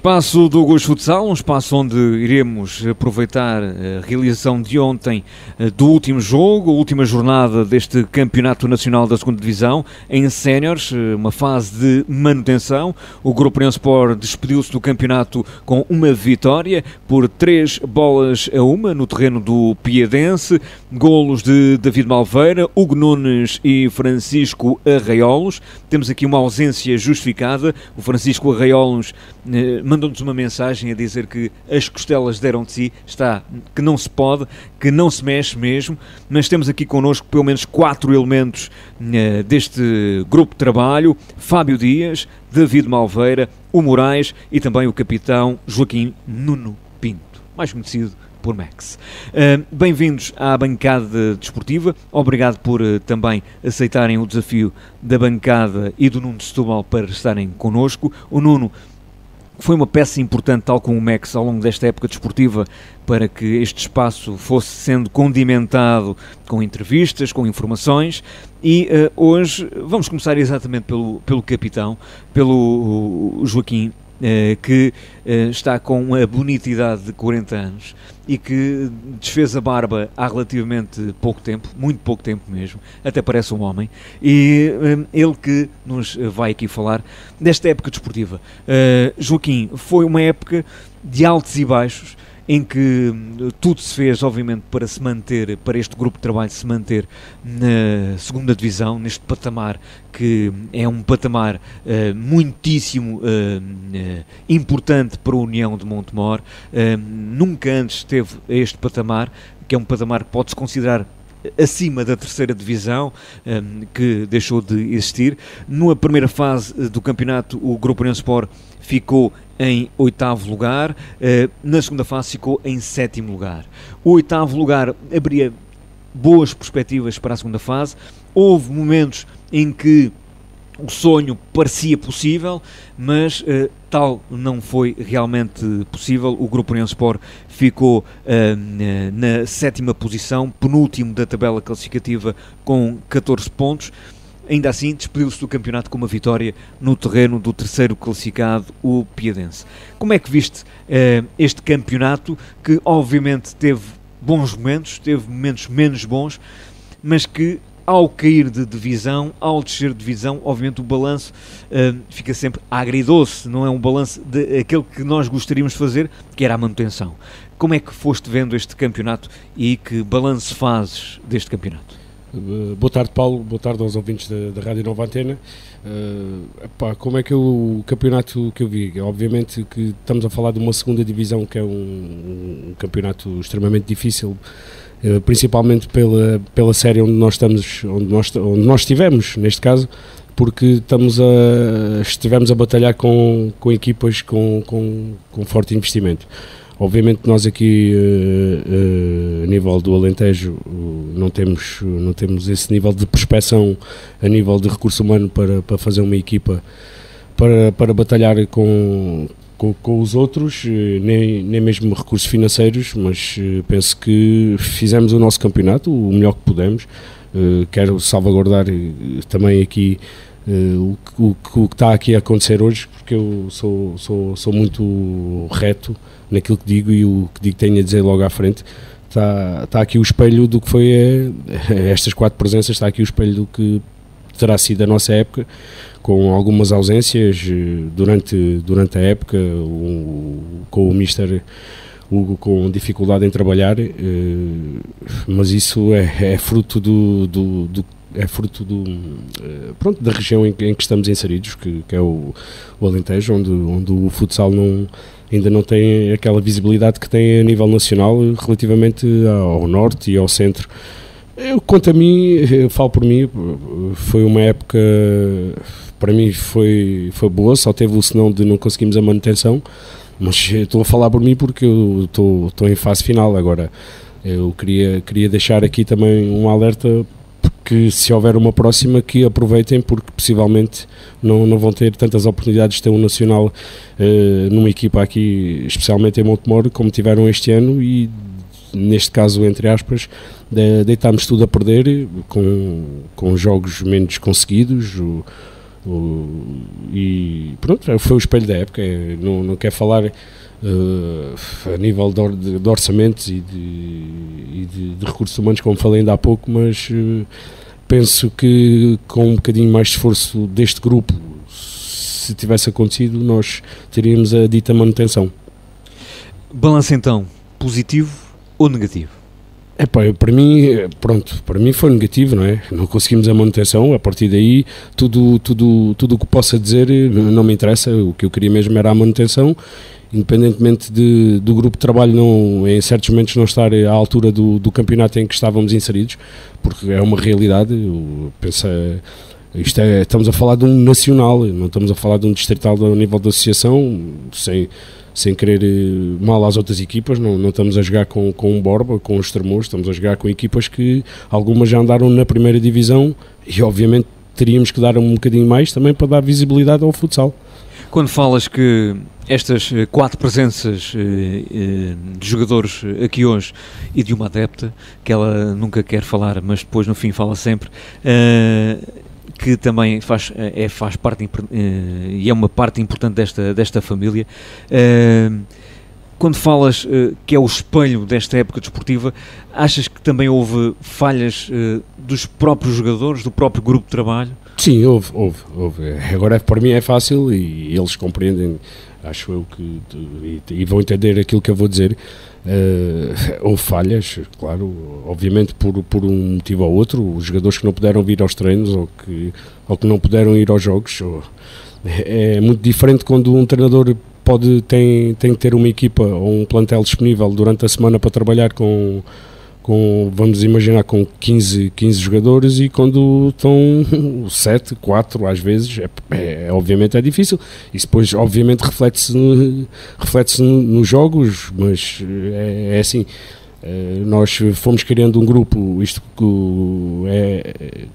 Espaço do Gosto Futsal, um espaço onde iremos aproveitar a realização de ontem do último jogo, a última jornada deste Campeonato Nacional da 2ª Divisão em séniores, uma fase de manutenção. O Grupo União Sport despediu-se do campeonato com uma vitória por 3-1 no terreno do Piedense, golos de David Malveira, Hugo Nunes e Francisco Arraiolos. Temos aqui uma ausência justificada. O Francisco Arraiolos mandou-nos uma mensagem a dizer que as costelas deram de si, que não se pode, que não se mexe mesmo, mas temos aqui connosco pelo menos 4 elementos deste grupo de trabalho: Fábio Dias, David Malveira, o Moraes e também o capitão Joaquim Nuno Pinto, mais conhecido por Max. Bem-vindos à bancada desportiva, obrigado por também aceitarem o desafio da bancada e do Nuno de Setúbal para estarem connosco. O Nuno foi uma peça importante, tal como o Max, ao longo desta época desportiva, para que este espaço fosse sendo condimentado com entrevistas, com informações, e hoje vamos começar exatamente pelo capitão, pelo Joaquim, que está com a bonita idade de 40 anos e que desfez a barba há relativamente pouco tempo, muito pouco tempo mesmo, até parece um homem, e ele que nos vai aqui falar desta época desportiva. Joaquim, foi uma época de altos e baixos, em que tudo se fez, obviamente, para se manter, para este grupo de trabalho se manter na 2ª Divisão, neste patamar que é um patamar muitíssimo importante para a União de Montemor. Nunca antes esteve a este patamar, que é um patamar que pode-se considerar acima da 3ª Divisão, que deixou de existir. Na primeira fase do campeonato, o Grupo União Sport ficou em 8º lugar, na segunda fase ficou em 7º lugar. O 8º lugar abria boas perspectivas para a segunda fase. Houve momentos em que o sonho parecia possível, mas tal não foi realmente possível. O Grupo União Sport ficou na 7ª posição, penúltimo da tabela classificativa, com 14 pontos. Ainda assim, despediu-se do campeonato com uma vitória no terreno do 3º classificado, o Piedense. Como é que viste este campeonato, que obviamente teve bons momentos, teve momentos menos bons, mas que ao cair de divisão, ao descer de divisão, obviamente o balanço fica sempre agridoce, não é um balanço daquele que nós gostaríamos de fazer, que era a manutenção. Como é que foste vendo este campeonato e que balanço fazes deste campeonato? Boa tarde, Paulo, boa tarde aos ouvintes da Rádio Nova Antena. Como é que o campeonato que eu vi? Obviamente que estamos a falar de uma 2ª Divisão, que é um campeonato extremamente difícil, principalmente pela série onde nós estamos, onde nós estivemos, neste caso, porque estivemos a batalhar com equipas com forte investimento. Obviamente nós aqui, a nível do Alentejo, não temos esse nível de prospeção a nível de recurso humano para fazer uma equipa para batalhar com os outros, nem mesmo recursos financeiros, mas penso que fizemos o nosso campeonato o melhor que pudemos. Quero salvaguardar também aqui o que está aqui a acontecer hoje, porque eu sou muito reto naquilo que digo, e o que digo tenho a dizer logo à frente. Está aqui o espelho do que foi estas 4 presenças, está aqui o espelho do que terá sido a nossa época, com algumas ausências durante a época, com o Mister Hugo com dificuldade em trabalhar, mas isso é fruto da região em que estamos inseridos, que é o Alentejo, onde o futsal ainda não tem aquela visibilidade que tem a nível nacional relativamente ao norte e ao centro. Quanto a mim, eu falo por mim, foi uma época, para mim foi boa, só teve o senão de não conseguirmos a manutenção, mas estou a falar por mim porque eu estou em fase final. Agora, eu queria deixar aqui também um alerta, que se houver uma próxima, que aproveitem, porque possivelmente não vão ter tantas oportunidades de ter um nacional numa equipa aqui, especialmente em Montemor, como tiveram este ano, e neste caso, entre aspas, deitámos tudo a perder com jogos menos conseguidos. E pronto, foi o espelho da época. Não quero falar a nível de orçamentos e de recursos humanos, como falei ainda há pouco, mas penso que com um bocadinho mais de esforço deste grupo, se tivesse acontecido, nós teríamos a dita manutenção. Balanço então, positivo ou negativo? Para mim foi negativo, não é? Não conseguimos a manutenção. A partir daí, tudo o que possa dizer não me interessa. O que eu queria mesmo era a manutenção, independentemente do grupo de trabalho em certos momentos não estar à altura do campeonato em que estávamos inseridos, porque é uma realidade. Estamos a falar de um nacional, não estamos a falar de um distrital ao nível da associação, sem querer mal às outras equipas. Não estamos a jogar com um Borba, com os Estremoz, estamos a jogar com equipas que algumas já andaram na primeira divisão e obviamente teríamos que dar um bocadinho mais também para dar visibilidade ao futsal. Quando falas que estas 4 presenças de jogadores aqui hoje e de uma adepta, que ela nunca quer falar, mas depois no fim fala sempre, que também faz parte e é uma parte importante desta família. Quando falas que é o espelho desta época desportiva, achas que também houve falhas dos próprios jogadores, do próprio grupo de trabalho? Sim, houve. Agora para mim é fácil e eles compreendem, acho eu, e vão entender aquilo que eu vou dizer. Houve falhas, claro, obviamente por um motivo ou outro, os jogadores que não puderam vir aos treinos ou que não puderam ir aos jogos. É muito diferente quando um treinador tem que ter uma equipa ou um plantel disponível durante a semana para trabalhar com vamos imaginar, com 15 jogadores, e quando estão 7, 4 às vezes, obviamente é difícil. Isso depois obviamente reflete-se nos jogos, mas é assim, nós fomos criando um grupo,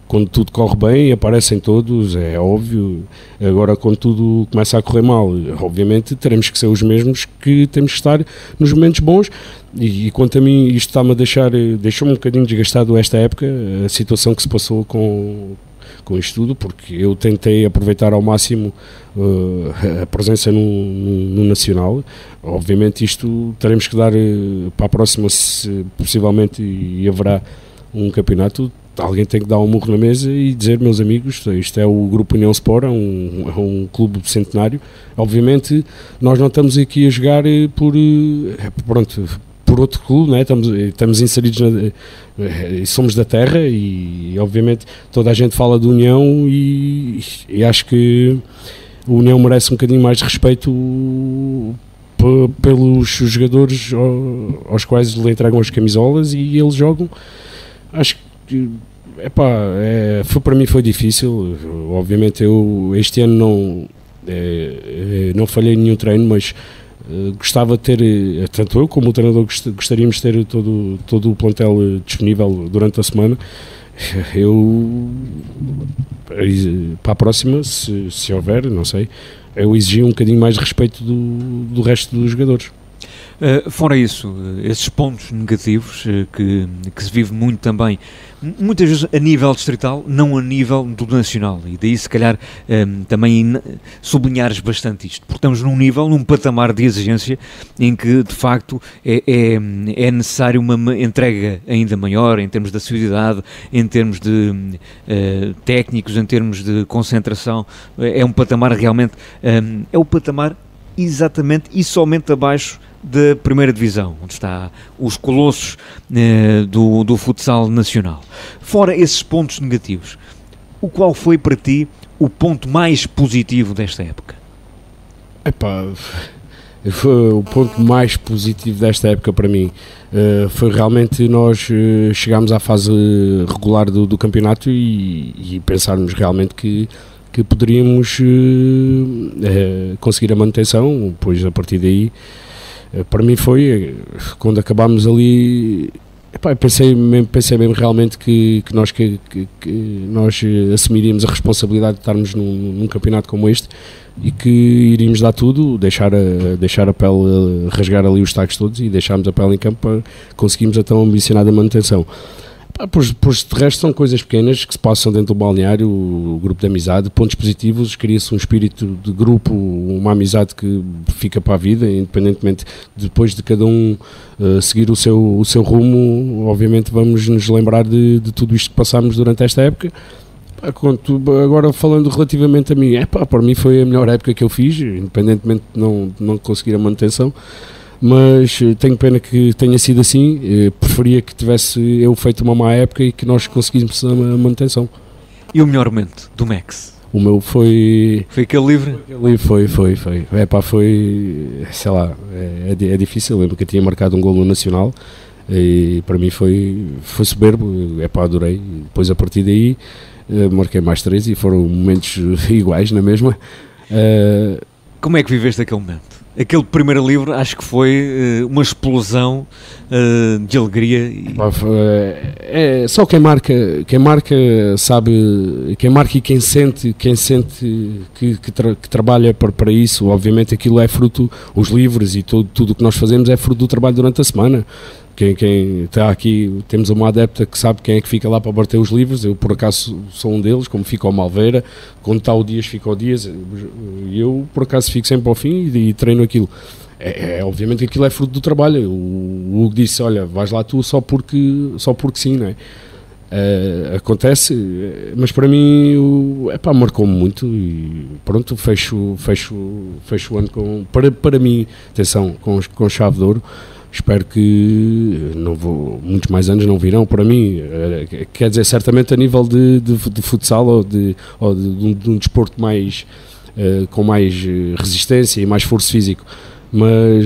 quando tudo corre bem aparecem todos, é óbvio. Agora quando tudo começa a correr mal, obviamente teremos que ser os mesmos que temos que estar nos momentos bons. E quanto a mim, isto deixou-me um bocadinho desgastado esta época, a situação que se passou com isto tudo, porque eu tentei aproveitar ao máximo a presença no Nacional. Obviamente isto teremos que dar para a próxima, se possivelmente, e haverá um campeonato, alguém tem que dar um murro na mesa e dizer: meus amigos, isto é o Grupo União Sport, é um clube centenário. Obviamente nós não estamos aqui a jogar por outro clube, né? Estamos inseridos somos da terra e obviamente toda a gente fala de União e acho que a União merece um bocadinho mais de respeito pelos jogadores aos quais lhe entregam as camisolas e eles jogam. Acho que para mim foi difícil. Obviamente eu este ano não falhei nenhum treino, mas gostava de ter, tanto eu como o treinador gostaríamos de ter todo o plantel disponível durante a semana. Eu, para a próxima, se houver, não sei, eu exigi um bocadinho mais de respeito do resto dos jogadores. Fora isso, esses pontos negativos que se vive muito também, muitas vezes a nível distrital, não a nível do nacional, e daí se calhar também sublinhares bastante isto, porque estamos num patamar de exigência em que de facto é necessário uma entrega ainda maior em termos de assiduidade, em termos de técnicos, em termos de concentração. É um patamar realmente, é o patamar exatamente e somente abaixo da primeira divisão, onde está os colossos do futsal nacional. Fora esses pontos negativos, qual foi para ti o ponto mais positivo desta época? O ponto mais positivo desta época para mim foi realmente nós chegámos à fase regular do campeonato e pensarmos realmente que poderíamos conseguir a manutenção. Pois a partir daí, para mim foi, quando acabámos ali, pensei mesmo realmente que nós assumiríamos a responsabilidade de estarmos num campeonato como este e que iríamos dar tudo, deixar a pele, rasgar ali os tacos todos e deixarmos a pele em campo para conseguirmos então ambicionar a manutenção. Pois de resto são coisas pequenas que se passam dentro do balneário, o grupo de amizade, pontos positivos, cria-se um espírito de grupo, uma amizade que fica para a vida, independentemente depois de cada um seguir o seu rumo. Obviamente vamos nos lembrar de tudo isto que passámos durante esta época. Agora falando relativamente a mim, para mim foi a melhor época que eu fiz, independentemente de não conseguir a manutenção. Mas tenho pena que tenha sido assim, preferia que tivesse eu feito uma má época e que nós conseguíssemos a manutenção. E o melhor momento do Max? O meu foi... Foi aquele livre? Foi. Sei lá, é difícil, eu lembro que eu tinha marcado um gol no Nacional e para mim foi soberbo, adorei. Depois a partir daí marquei mais 3 e foram momentos iguais na mesma. Como é que viveste aquele momento? Aquele primeiro livro acho que foi uma explosão de alegria. Só quem marca sabe, quem marca e quem sente que trabalha para isso. Obviamente aquilo é fruto, os livros e tudo o que nós fazemos é fruto do trabalho durante a semana. Quem está aqui, temos uma adepta que sabe quem é que fica lá para bater os livros. Eu por acaso sou um deles, como fica o Malveira, quando está o Dias fica o Dias, e eu por acaso fico sempre ao fim e treino aquilo. Obviamente que aquilo é fruto do trabalho. O Hugo disse, olha, vais lá tu só porque sim, não é? Acontece, mas para mim marcou-me muito e pronto, fecho o ano para mim, atenção, com chave de ouro. Espero que muitos mais anos não virão para mim, quer dizer, certamente a nível de futsal ou de um desporto mais, com mais resistência e mais esforço físico, mas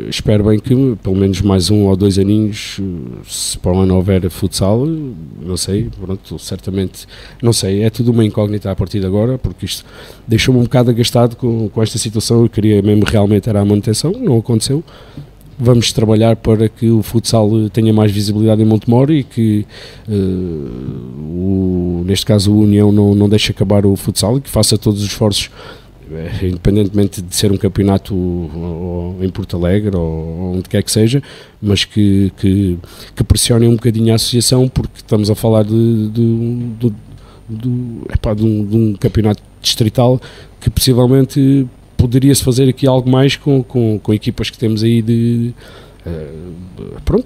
espero bem que pelo menos mais 1 ou 2 aninhos, se para o ano houver futsal, não sei, pronto, certamente, não sei, é tudo uma incógnita a partir de agora, porque isto deixou-me um bocado agastado com esta situação. Eu queria mesmo realmente era a manutenção, não aconteceu. Vamos trabalhar para que o futsal tenha mais visibilidade em Montemor e que, neste caso, a União não deixe acabar o futsal e que faça todos os esforços, independentemente de ser um campeonato em Porto Alegre ou onde quer que seja, mas que pressionem um bocadinho a associação, porque estamos a falar de um campeonato distrital que possivelmente poderia-se fazer aqui algo mais com equipas que temos aí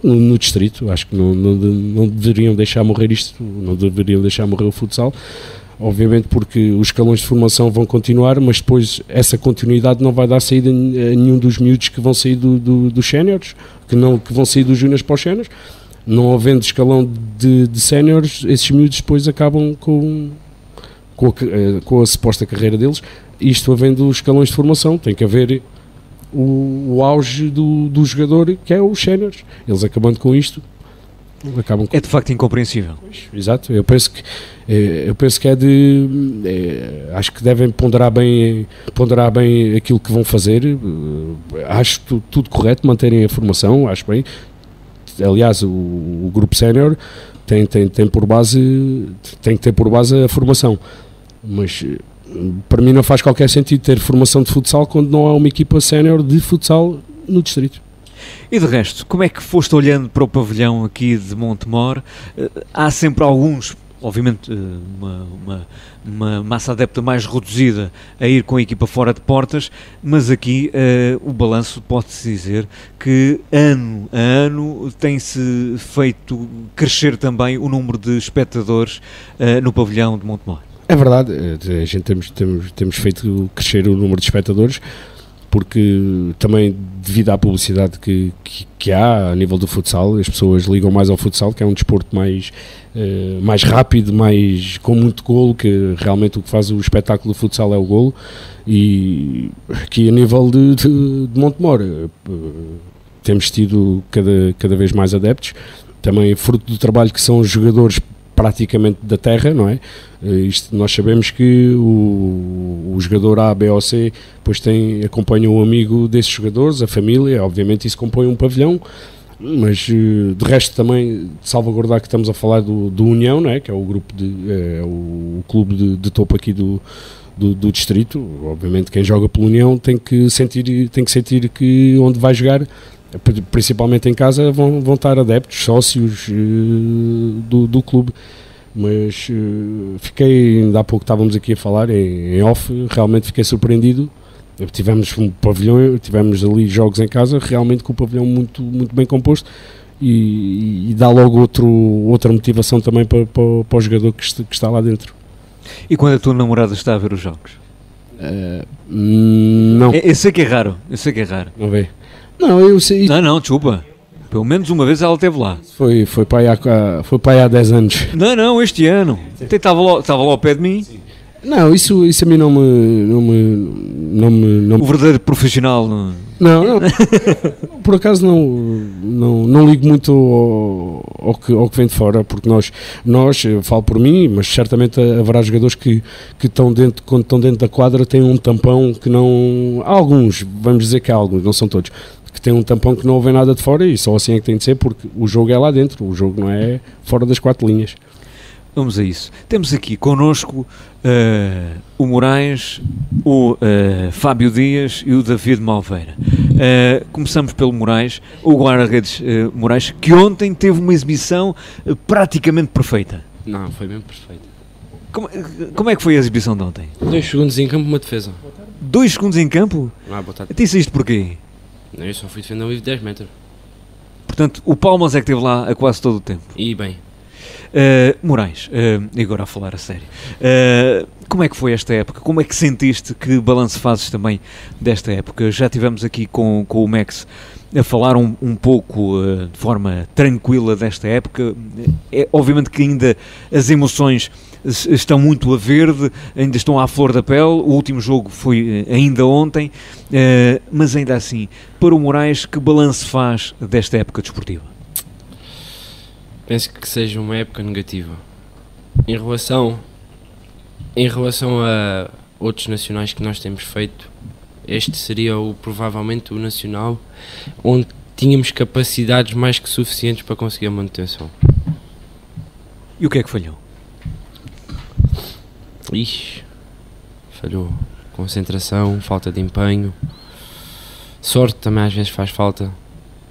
no distrito. Acho que não deveriam deixar morrer isto, não deveriam deixar morrer o futsal, obviamente, porque os escalões de formação vão continuar, mas depois essa continuidade não vai dar saída a nenhum dos miúdos que vão sair dos séniores, que vão sair dos júniores para os séniores. Não havendo escalão de séniores, esses miúdos depois acabam com a suposta carreira deles. Isto havendo os escalões de formação, tem que haver o auge do jogador, que é os séniores. Eles acabando com isto, acabam com... É de facto incompreensível. Exato, eu penso que acho que devem ponderar bem aquilo que vão fazer. Acho tudo correto, manterem a formação, acho bem. Aliás, o grupo sénior tem que ter por base a formação, mas para mim não faz qualquer sentido ter formação de futsal quando não há uma equipa sénior de futsal no distrito. E de resto, como é que foste olhando para o pavilhão aqui de Montemor? Há sempre alguns, obviamente uma massa adepta mais reduzida a ir com a equipa fora de portas, mas aqui o balanço pode-se dizer que ano a ano tem-se feito crescer também o número de espectadores no pavilhão de Montemor. É verdade, a gente temos feito crescer o número de espectadores, porque também devido à publicidade que há a nível do futsal, as pessoas ligam mais ao futsal, que é um desporto mais rápido, com muito golo, que realmente o que faz o espetáculo do futsal é o golo. E aqui a nível de Montemor temos tido cada vez mais adeptos, também fruto do trabalho que são os jogadores praticamente da terra, não é? Isto, nós sabemos que o jogador A, B ou C depois acompanha um amigo desses jogadores, a família, obviamente isso compõe um pavilhão, mas de resto também de salvaguardar que estamos a falar do União, não é? Que é o grupo o clube de topo aqui do distrito. Obviamente quem joga pela União tem que sentir que onde vai jogar principalmente em casa, vão estar adeptos, sócios do clube. Mas fiquei, ainda há pouco estávamos aqui a falar em off, realmente fiquei surpreendido. Tivemos um pavilhão, tivemos ali jogos em casa, realmente com o pavilhão muito, muito bem composto, e dá logo outra motivação também para o jogador que está lá dentro. E quando a tua namorada está a ver os jogos? Não. Eu sei que é raro, Não vê? Não, eu sei. Não, desculpa. Pelo menos uma vez ela esteve lá. Foi para aí há 10 anos. Não, este ano. Estava lá ao pé de mim. Sim. Não, isso a mim não me... O verdadeiro profissional. Não, por acaso não ligo muito ao que vem de fora, porque nós, eu falo por mim, mas certamente haverá jogadores que estão dentro, quando estão dentro da quadra, têm um tampão que não... Há alguns, vamos dizer que há alguns, não são todos, que têm um tampão que não ouvem nada de fora, e só assim é que tem de ser, porque o jogo é lá dentro, o jogo não é fora das 4 linhas. Vamos a isso. Temos aqui connosco o Moraes, o Fábio Dias e o David Malveira. Começamos pelo Moraes, o guarda-redes Moraes, que ontem teve uma exibição praticamente perfeita. Não, foi mesmo perfeito. Como é que foi a exibição de ontem? 2 segundos em campo, uma defesa. 2 segundos em campo? Ah, boa tarde. Disse isto porquê? Eu só fui defender o livro de 10 metros. Portanto, o Palmas é que esteve lá a quase todo o tempo. E bem. Moraes, e agora a falar a sério, como é que foi esta época? Como é que sentiste? Que balanço fazes também desta época? Já tivemos aqui com o Max a falar um pouco de forma tranquila desta época. Obviamente que ainda as emoções estão muito a verde, ainda estão à flor da pele. O último jogo foi ainda ontem, mas ainda assim, para o Moraes, que balanço faz desta época desportiva? Penso que seja uma época negativa. Em relação a outros nacionais que nós temos feito, este seria provavelmente o nacional onde tínhamos capacidades mais que suficientes para conseguir a manutenção. E o que é que falhou? Falhou concentração, falta de empenho, sorte também às vezes faz falta,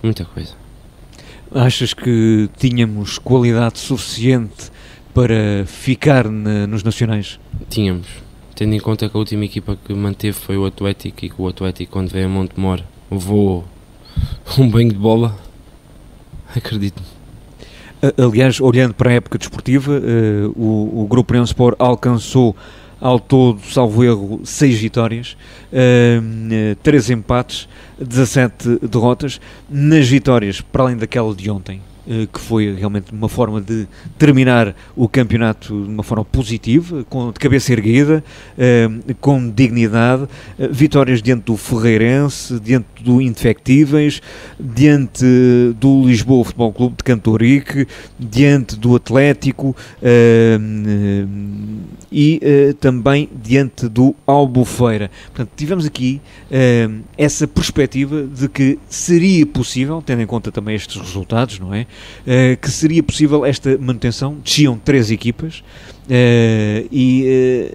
muita coisa. Achas que tínhamos qualidade suficiente para ficar nos nacionais? Tínhamos, tendo em conta que a última equipa que manteve foi o Atlético, e que o Atlético, quando veio a Montemor, levou um banho de bola, acredito-me. Aliás, olhando para a época desportiva, o Grupo União Sport alcançou ao todo, salvo erro, 6 vitórias, 3 empates, 17 derrotas. Nas vitórias, para além daquela de ontem, que foi realmente uma forma de terminar o campeonato de uma forma positiva, de cabeça erguida, com dignidade, vitórias diante do Ferreirense, diante do Indefectíveis, diante do Lisboa Futebol Clube de Cantorique, diante do Atlético e também diante do Albufeira. Portanto, tivemos aqui essa perspectiva de que seria possível, tendo em conta também estes resultados, não é? Que seria possível esta manutenção. Desciam 3 equipas e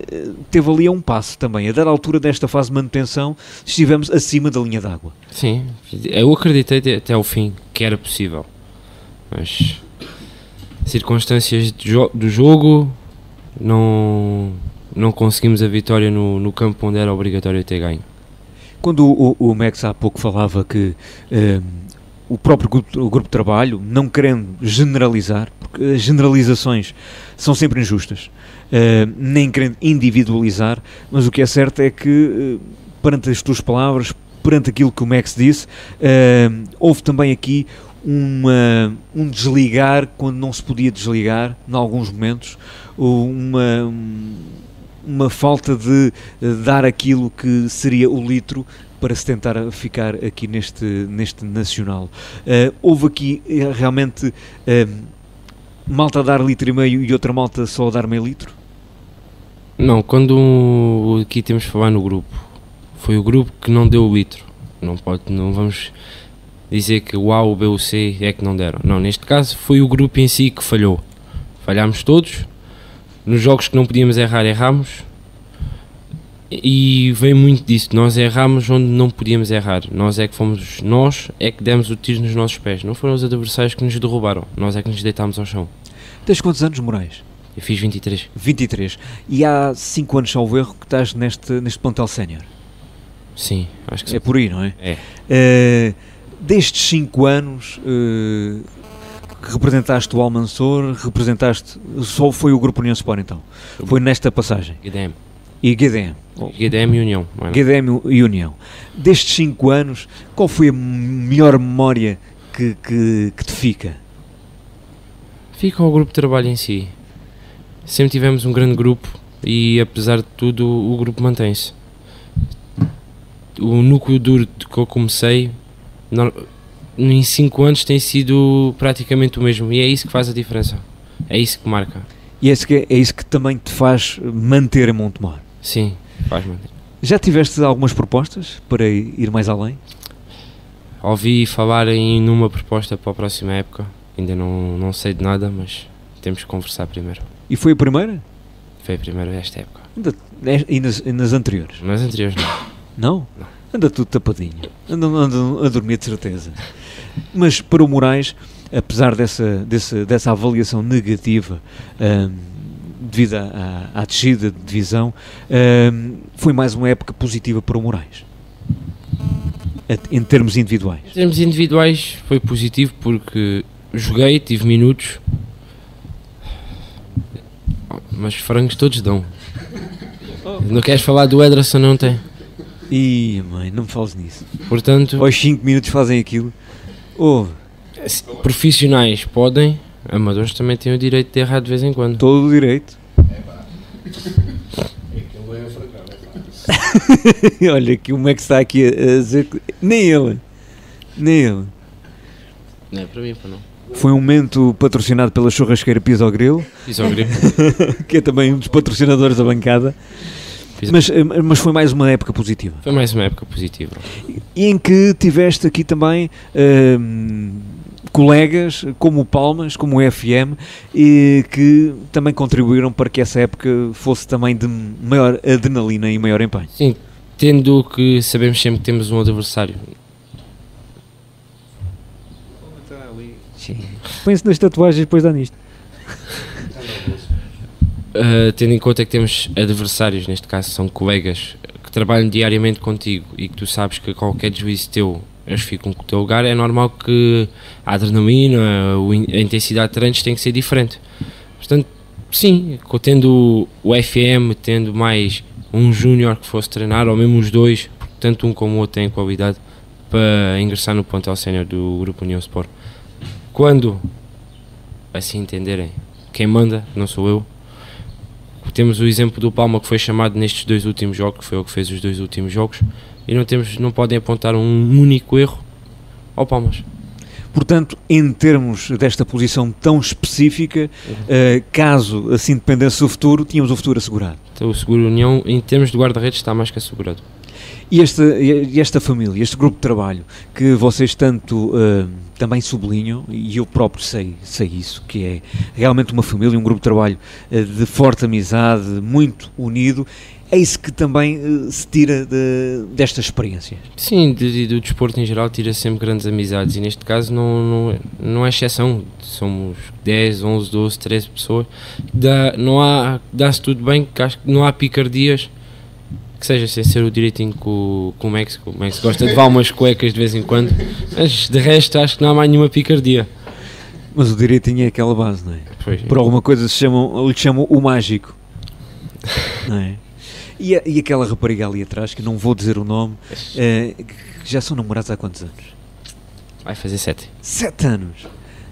teve ali a um passo também. A dar altura desta fase de manutenção, estivemos acima da linha d'água. Sim, eu acreditei até ao fim que era possível, mas circunstâncias do jogo, não conseguimos a vitória no campo onde era obrigatório ter ganho. Quando o Max há pouco falava que o próprio grupo de trabalho, não querendo generalizar, porque as generalizações são sempre injustas, nem querendo individualizar, mas o que é certo é que, perante as tuas palavras, perante aquilo que o Max disse, houve também aqui um desligar quando não se podia desligar, em alguns momentos, uma falta de dar aquilo que seria o litro para se tentar ficar aqui neste Nacional. Houve aqui realmente malta a dar litro e meio e outra malta só a dar meio litro? Não, quando aqui temos de falar no grupo, foi o grupo que não deu o litro. Não vamos dizer que o A, o B ou o C é que não deram. Não, neste caso foi o grupo em si que falhou. Falhámos todos. Nos jogos que não podíamos errar, erramos. E veio muito disso, nós erramos onde não podíamos errar, nós é que demos o tiro nos nossos pés, não foram os adversários que nos derrubaram, nós é que nos deitámos ao chão. Tens quantos anos, Moraes? Eu fiz 23. 23. E há 5 anos, salvo erro, que estás neste plantel sénior. Sim, acho que sim. É por aí, não é? É. Destes 5 anos que representaste o Almansor, só foi o Grupo União Sport então? Foi nesta passagem? GDM. E GDM? GDM e União. GDM e União. Destes 5 anos, qual foi a melhor memória que te fica? Fica ao grupo de trabalho em si. Sempre tivemos um grande grupo e, apesar de tudo, o grupo mantém-se. O núcleo duro que eu comecei, em 5 anos, tem sido praticamente o mesmo e é isso que faz a diferença. É isso que marca. E é isso que também te faz manter em Montemor? Sim, faz manter. Já tiveste algumas propostas para ir mais além? Ouvi falar numa proposta para a próxima época. Ainda não sei de nada, mas temos que conversar primeiro. E foi a primeira? Foi a primeira desta época. E nas anteriores? Nas anteriores não. Não? Não. Anda tudo tapadinho. Anda a dormir de certeza. Mas para o Moraes, apesar dessa avaliação negativa devido à descida de divisão, foi mais uma época positiva para o Moraes, em termos individuais. Em termos individuais foi positivo porque joguei, tive minutos, mas frangos todos dão. Não queres falar do Ederson, não tem? Ih, mãe, não me fales nisso. Portanto, aos 5 minutos fazem aquilo. Profissionais podem, amadores também têm o direito de errar de vez em quando. Todo o direito. Olha que o Max está aqui a dizer que nem ele. Não é para mim, para não. Foi um momento patrocinado pela churrasqueira Piso ao Grilo, que é também um dos patrocinadores da bancada. Mas foi mais uma época positiva. Foi mais uma época positiva. E em que tiveste aqui também colegas como o Palmas, como o FM, e que também contribuíram para que essa época fosse também de maior adrenalina e maior empenho. Sim, tendo que sabemos sempre que temos um adversário. Põe-se nas tatuagens e depois dá nisto. Tendo em conta que temos adversários, neste caso são colegas que trabalham diariamente contigo e que tu sabes que qualquer deslize teu eles ficam com o teu lugar, é normal que a adrenalina, a intensidade de treinos tem que ser diferente. Portanto, sim, tendo o FM, tendo mais um júnior que fosse treinar, ou mesmo os dois, porque tanto um como o outro têm qualidade para ingressar no plantel sénior do Grupo União Sport. Quando assim entenderem, quem manda não sou eu. Temos o exemplo do Palma, que foi chamado nestes 2 últimos jogos, que foi o que fez os 2 últimos jogos, e não podem apontar um único erro ao Palmas. Portanto, em termos desta posição tão específica, caso assim dependesse do futuro, tínhamos o futuro assegurado. Então, o Seguro União, em termos de guarda-redes, está mais que assegurado. E esta família, este grupo de trabalho, que vocês tanto também sublinham, e eu próprio sei isso, que é realmente uma família, um grupo de trabalho de forte amizade, muito unido, é isso que também se tira desta experiência? Sim, do desporto em geral tira sempre grandes amizades, e neste caso não é exceção, somos 10, 11, 12, 13 pessoas, dá-se tudo bem, que acho que não há picardias, que seja sem ser o direitinho com o Max gosta de levar umas cuecas de vez em quando, mas de resto acho que não há mais nenhuma picardia. Mas o direitinho é aquela base, não é? Pois, por alguma coisa lhe chamam o mágico, não é? E aquela rapariga ali atrás, que não vou dizer o nome, que já são namorados há quantos anos? Vai fazer 7. 7 anos?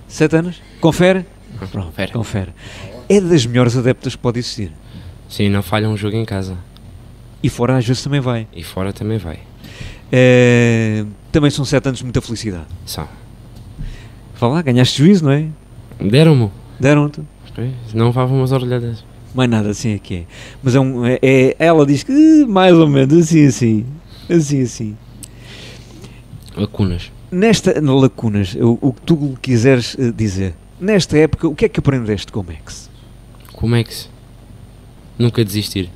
7 anos? Confere? Pronto, confere. É das melhores adeptas que pode existir. Sim, não falha um jogo em casa. E fora às vezes também vai. E fora também vai. Também são 7 anos de muita felicidade. São. Vá lá, ganhaste juízo, não é? Deram-me. Deram-te. Não levavam umas orelhadas. Mais nada, assim é que é. Mas ela diz que mais ou menos, assim. Lacunas. Lacunas, o que tu quiseres dizer. Nesta época, o que é que aprendeste com o Max? Com o Max? Nunca desistir.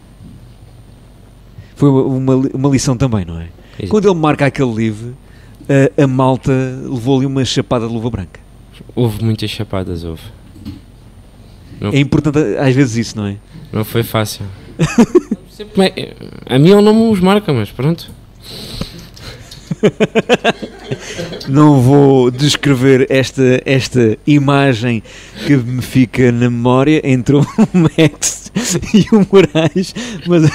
Foi uma lição também, não é? Isso. Quando ele marca aquele livre, a malta levou-lhe uma chapada de luva branca. Houve muitas chapadas, houve. Não. É importante às vezes isso, não é? Não foi fácil. A mim ele não me os marca, mas pronto. Não vou descrever esta imagem que me fica na memória entre o Max e o Moraes, mas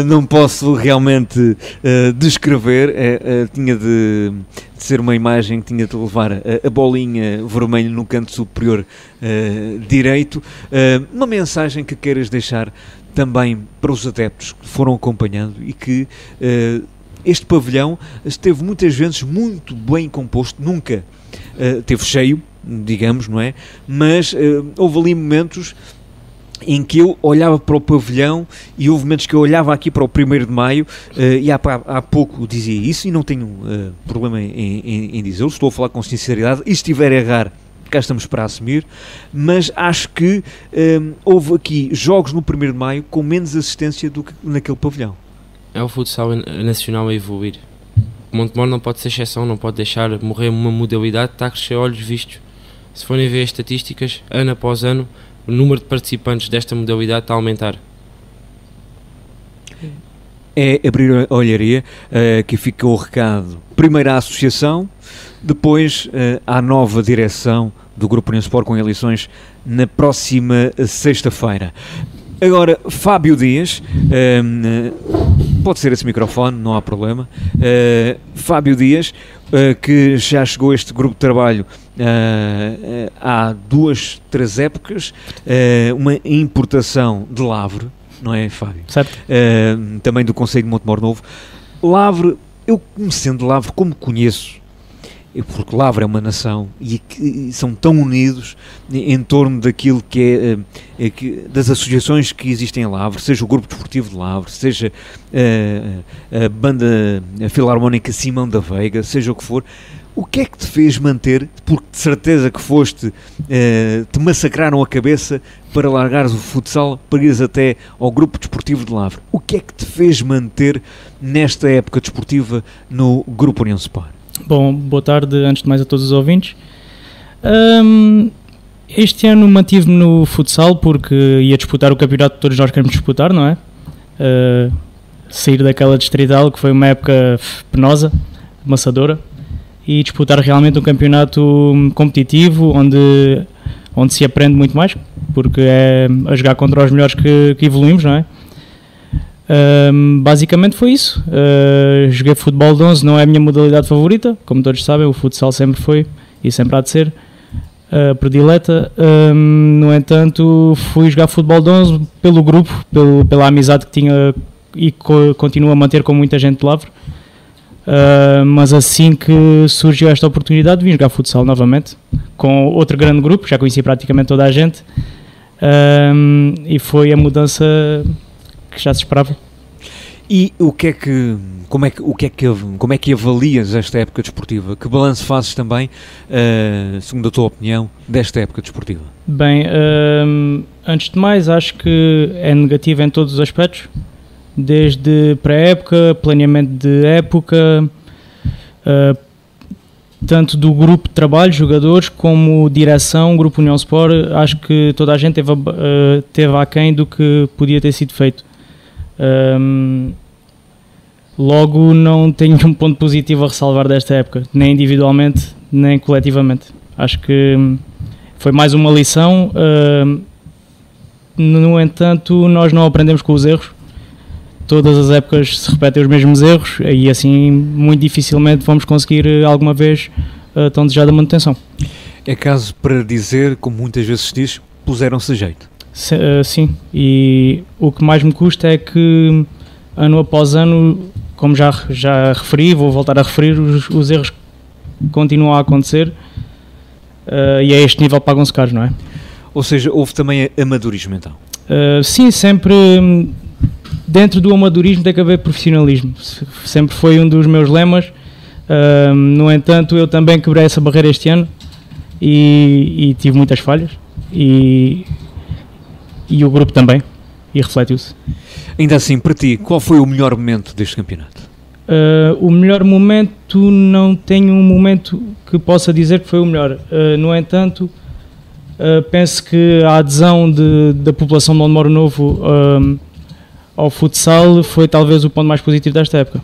não posso realmente descrever. Tinha de ser uma imagem que tinha de levar a bolinha vermelha no canto superior direito. Uma mensagem que queiras deixar também para os adeptos que foram acompanhando e que este pavilhão esteve muitas vezes muito bem composto, nunca esteve cheio, digamos, não é? Mas houve ali momentos em que eu olhava para o pavilhão e houve momentos que eu olhava aqui para o 1º de Maio e há pouco dizia isso e não tenho problema em dizê-lo, estou a falar com sinceridade, e se estiver a errar, cá estamos para assumir, mas acho que houve aqui jogos no 1º de Maio com menos assistência do que naquele pavilhão. É o futsal nacional a evoluir. O Montemor não pode ser exceção, não pode deixar morrer uma modalidade que está a crescer a olhos vistos. Se forem ver as estatísticas, ano após ano, o número de participantes desta modalidade está a aumentar. É abrir a olharia, que fica o recado. Primeiro à associação, depois à nova direção do Grupo União Sport, com eleições na próxima sexta-feira. Agora, Fábio Dias, pode ser esse microfone, não há problema. Fábio Dias, que já chegou a este grupo de trabalho há 2-3 épocas, uma importação de Lavre, não é, Fábio? Certo. Também do Conselho de Montemor Novo. Lavre, eu conhecendo Lavre como conheço, porque Lavre é uma nação e são tão unidos em torno daquilo que das associações que existem em Lavre, seja o Grupo Desportivo de Lavre, seja a banda filarmónica Simão da Veiga, seja o que for. O que é que te fez manter, porque de certeza que foste, te massacraram a cabeça para largares o futsal, para ires até ao Grupo Desportivo de Lavre? O que é que te fez manter nesta época desportiva no Grupo União Sport? Bom, boa tarde antes de mais a todos os ouvintes. Este ano mantive-me no futsal porque ia disputar o campeonato que todos nós queremos disputar, não é? Sair daquela distrital que foi uma época penosa, amassadora, e disputar realmente um campeonato competitivo onde se aprende muito mais, porque é a jogar contra os melhores que evoluímos, não é? Basicamente foi isso. Joguei futebol de 11, não é a minha modalidade favorita, como todos sabem, o futsal sempre foi e sempre há de ser predileta. No entanto, fui jogar futebol de 11 pelo grupo, pela amizade que tinha e continuo a manter com muita gente de Lavre. Mas assim que surgiu esta oportunidade, vim jogar futsal novamente com outro grande grupo, já conheci praticamente toda a gente, e foi a mudança que já se esperava. E como é que avalias esta época desportiva? Que balanço fazes também, segundo a tua opinião, desta época desportiva? Bem, antes de mais, acho que é negativo em todos os aspectos, desde pré-época, planeamento de época, tanto do grupo de trabalho, jogadores, como direção, Grupo União Sport. Acho que toda a gente teve aquém do que podia ter sido feito. Logo, não tenho um ponto positivo a ressalvar desta época, nem individualmente, nem coletivamente. Acho que foi mais uma lição. No entanto, nós não aprendemos com os erros. Todas as épocas se repetem os mesmos erros e assim muito dificilmente vamos conseguir alguma vez a tão desejada manutenção. É caso para dizer, como muitas vezes se diz, puseram-se a jeito. Sim, e o que mais me custa é que ano após ano, como já referi, vou voltar a referir, os erros continuam a acontecer e a este nível pagam-se caros, não é? Ou seja, houve também amadorismo então? Sim, sempre dentro do amadorismo tem que haver profissionalismo, sempre foi um dos meus lemas. No entanto, eu também quebrei essa barreira este ano e tive muitas falhas e o grupo também. refletiu-se. Ainda assim, para ti, qual foi o melhor momento deste campeonato? O melhor momento, não tenho um momento que possa dizer que foi o melhor. No entanto, penso que a adesão da população de Montemor Novo ao futsal foi talvez o ponto mais positivo desta época.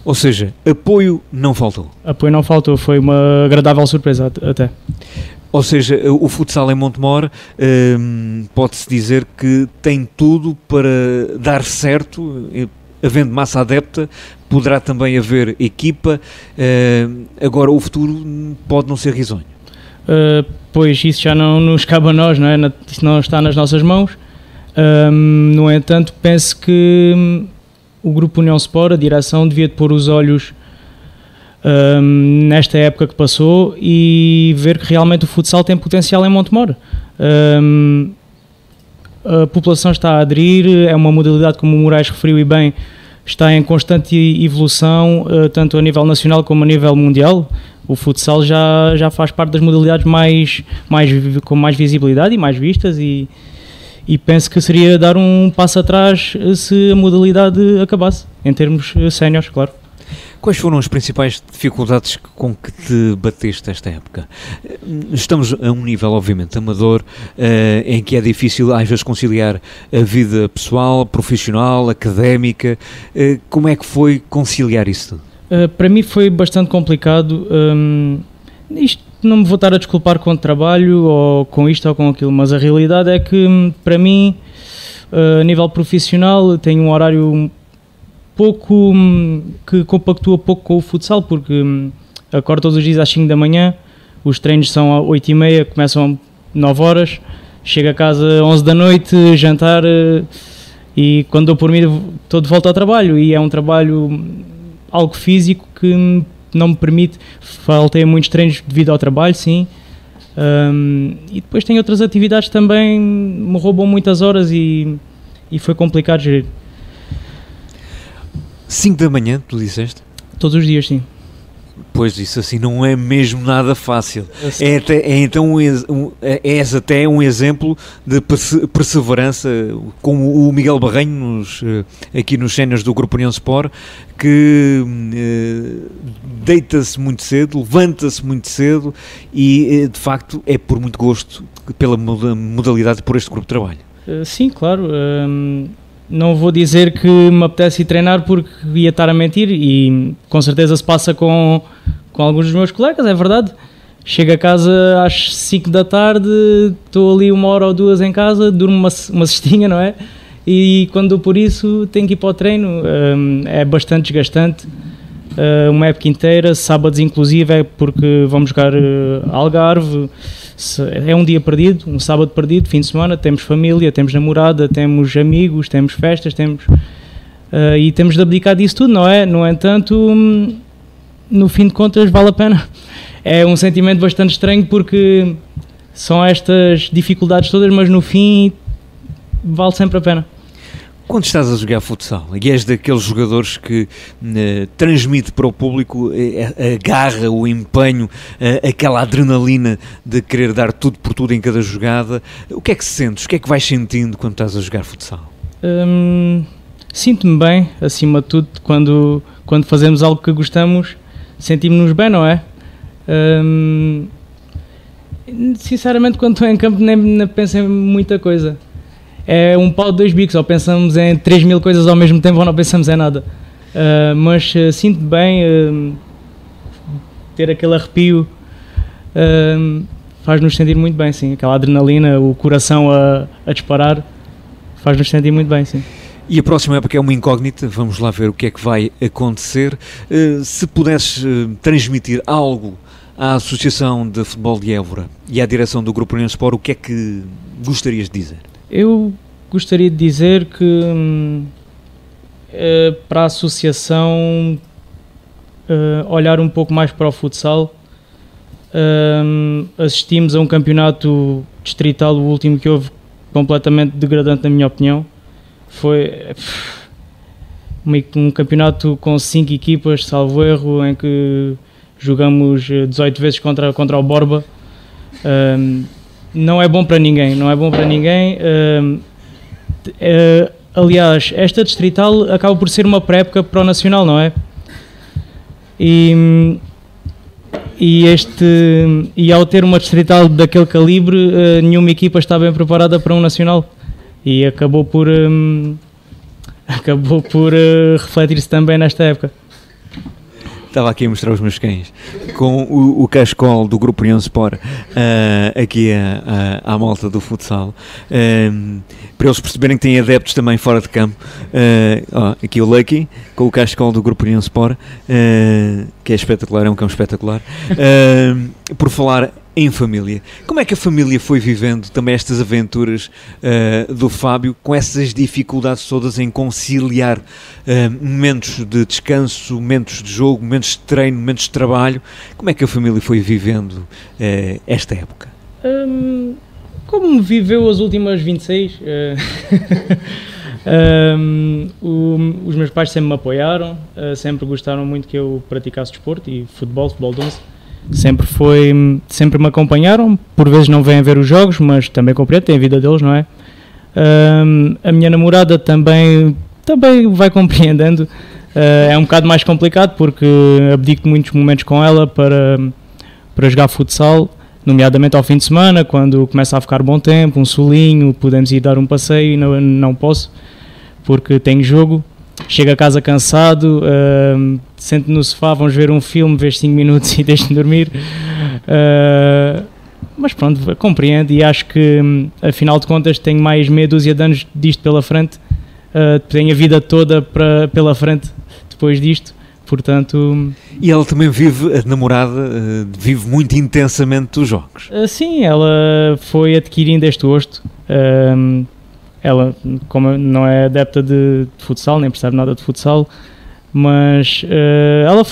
Ou seja, apoio não faltou. Apoio não faltou, foi uma agradável surpresa até. Ou seja, o futsal em Montemor pode-se dizer que tem tudo para dar certo, havendo massa adepta, poderá também haver equipa, agora o futuro pode não ser risonho. Pois isso já não nos cabe a nós, não é? Isso não está nas nossas mãos. No entanto, penso que o Grupo União Sport, a direção, devia pôr os olhos nesta época que passou e ver que realmente o futsal tem potencial em Montemor. A população está a aderir, é uma modalidade, como o Moraes referiu e bem, está em constante evolução, tanto a nível nacional como a nível mundial. O futsal já faz parte das modalidades com mais visibilidade e mais vistas e penso que seria dar um passo atrás se a modalidade acabasse, em termos séniores, claro. Quais foram as principais dificuldades com que te bateste esta época? Estamos a um nível, obviamente, amador, em que é difícil às vezes conciliar a vida pessoal, profissional, académica. Como é que foi conciliar isso tudo? Para mim foi bastante complicado. Isto não me vou estar a desculpar com o trabalho ou com isto ou com aquilo, mas a realidade é que, para mim, a nível profissional, tenho um horário pouco que compactua pouco com o futsal, porque acordo todos os dias às 5 da manhã, os treinos são às 8h30, começam às 9 horas, chego a casa às 11 da noite, jantar e quando dou por mim estou de volta ao trabalho e é um trabalho algo físico que não me permite, faltei a muitos treinos devido ao trabalho, sim, e depois tenho outras atividades também, me roubam muitas horas e foi complicado gerir. 5 da manhã, tu disseste? Todos os dias, sim. Pois, isso assim não é mesmo nada fácil. És até um exemplo de perseverança, como o Miguel Barrenho, aqui nos séniores do Grupo União Sport, que deita-se muito cedo, levanta-se muito cedo e, de facto, é por muito gosto pela modalidade, por este grupo de trabalho. Sim, claro. Não vou dizer que me apetece ir treinar porque ia estar a mentir e com certeza se passa com alguns dos meus colegas, é verdade. Chego a casa às 5 da tarde, estou ali 1 hora ou 2 em casa, durmo uma cestinha, não é? E quando dou por isso tenho que ir para o treino, é bastante desgastante, uma época inteira, sábados inclusive, é porque vamos jogar Algarve. É um dia perdido, um sábado perdido, fim de semana, temos família, temos namorada, temos amigos, temos festas, e temos de abdicar disso tudo, não é? No entanto, no fim de contas vale a pena. É um sentimento bastante estranho porque são estas dificuldades todas, mas no fim vale sempre a pena. Quando estás a jogar futsal e és daqueles jogadores que transmite para o público a garra, o empenho, aquela adrenalina de querer dar tudo por tudo em cada jogada, o que é que sentes? O que é que vais sentindo quando estás a jogar futsal? Sinto-me bem, acima de tudo, quando fazemos algo que gostamos, sentimos-nos bem, não é? Sinceramente, quando estou em campo nem penso em muita coisa. É um pau de 2 bicos, ou pensamos em 3.000 coisas ao mesmo tempo ou não pensamos em nada. Mas sinto bem, ter aquele arrepio faz-nos sentir muito bem, sim. Aquela adrenalina, o coração a disparar, faz-nos sentir muito bem, sim. E a próxima época é uma incógnita, vamos lá ver o que é que vai acontecer. Se pudesses transmitir algo à Associação de Futebol de Évora e à direção do Grupo União Sport, o que é que gostarias de dizer? Eu gostaria de dizer que para a associação olhar um pouco mais para o futsal. Assistimos a um campeonato distrital, o último que houve, completamente degradante na minha opinião. Foi um campeonato com 5 equipas, salvo erro, em que jogamos 18 vezes contra o Borba. Não é bom para ninguém, Aliás, esta distrital acaba por ser uma pré-época para o Nacional, não é? E ao ter uma distrital daquele calibre, nenhuma equipa está bem preparada para um Nacional. E acabou por refletir-se também nesta época. Estava aqui a mostrar os meus cães com o cascol do Grupo União Sport aqui à malta do futsal, para eles perceberem que têm adeptos também fora de campo. Aqui o Lucky com o cascol do Grupo União Sport, que é espetacular, é um cão espetacular. Por falar em família, como é que a família foi vivendo também estas aventuras do Fábio, com essas dificuldades todas em conciliar momentos de descanso, momentos de jogo, momentos de treino, momentos de trabalho? Como é que a família foi vivendo esta época? Como viveu as últimas 26? Os meus pais sempre me apoiaram, sempre gostaram muito que eu praticasse desporto e futebol de 11. Sempre me acompanharam, por vezes não vêm ver os jogos, mas também compreendo, tem a vida deles, não é? A minha namorada também vai compreendendo. É um bocado mais complicado porque abdico de muitos momentos com ela para jogar futsal, nomeadamente ao fim de semana, quando começa a ficar bom tempo, um solinho, podemos ir dar um passeio e não posso, porque tenho jogo. Chego a casa cansado, sento no sofá, vamos ver um filme, vejo 5 minutos e deixo-me dormir. Mas pronto, compreendo e acho que, afinal de contas, tenho mais meia dúzia de anos disto pela frente. Tenho a vida toda pela frente depois disto, portanto... E ela também a namorada, vive muito intensamente os jogos. Sim, ela foi adquirindo este gosto. Ela, como não é adepta de futsal, nem percebe nada de futsal, mas ela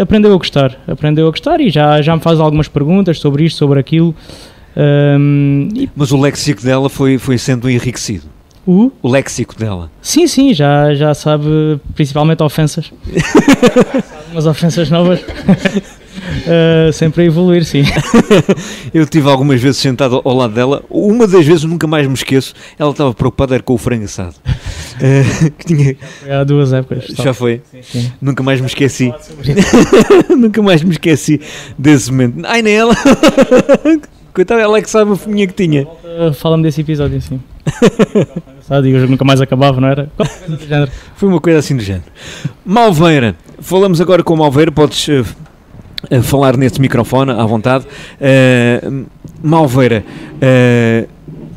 aprendeu a gostar e já me faz algumas perguntas sobre isto, sobre aquilo. Mas o léxico dela foi sendo enriquecido? O léxico dela? Sim, já sabe, principalmente ofensas. Umas ofensas novas. Sempre a evoluir, sim. Eu estive algumas vezes sentado ao lado dela. Uma das vezes, nunca mais me esqueço, ela estava preocupada com o frango assado. Há 2 épocas. Já foi? Sim. Nunca mais me esqueci. Nunca mais me esqueci desse momento. Ai, nem ela. Coitada, ela é que sabe a fominha que tinha. Fala-me desse episódio, sim. Digo, nunca mais acabava, não era? Qualquer coisa do género. Foi uma coisa assim do género. Malveira. Falamos agora com o Malveira. Podes... falar nesse microfone à vontade. Malveira,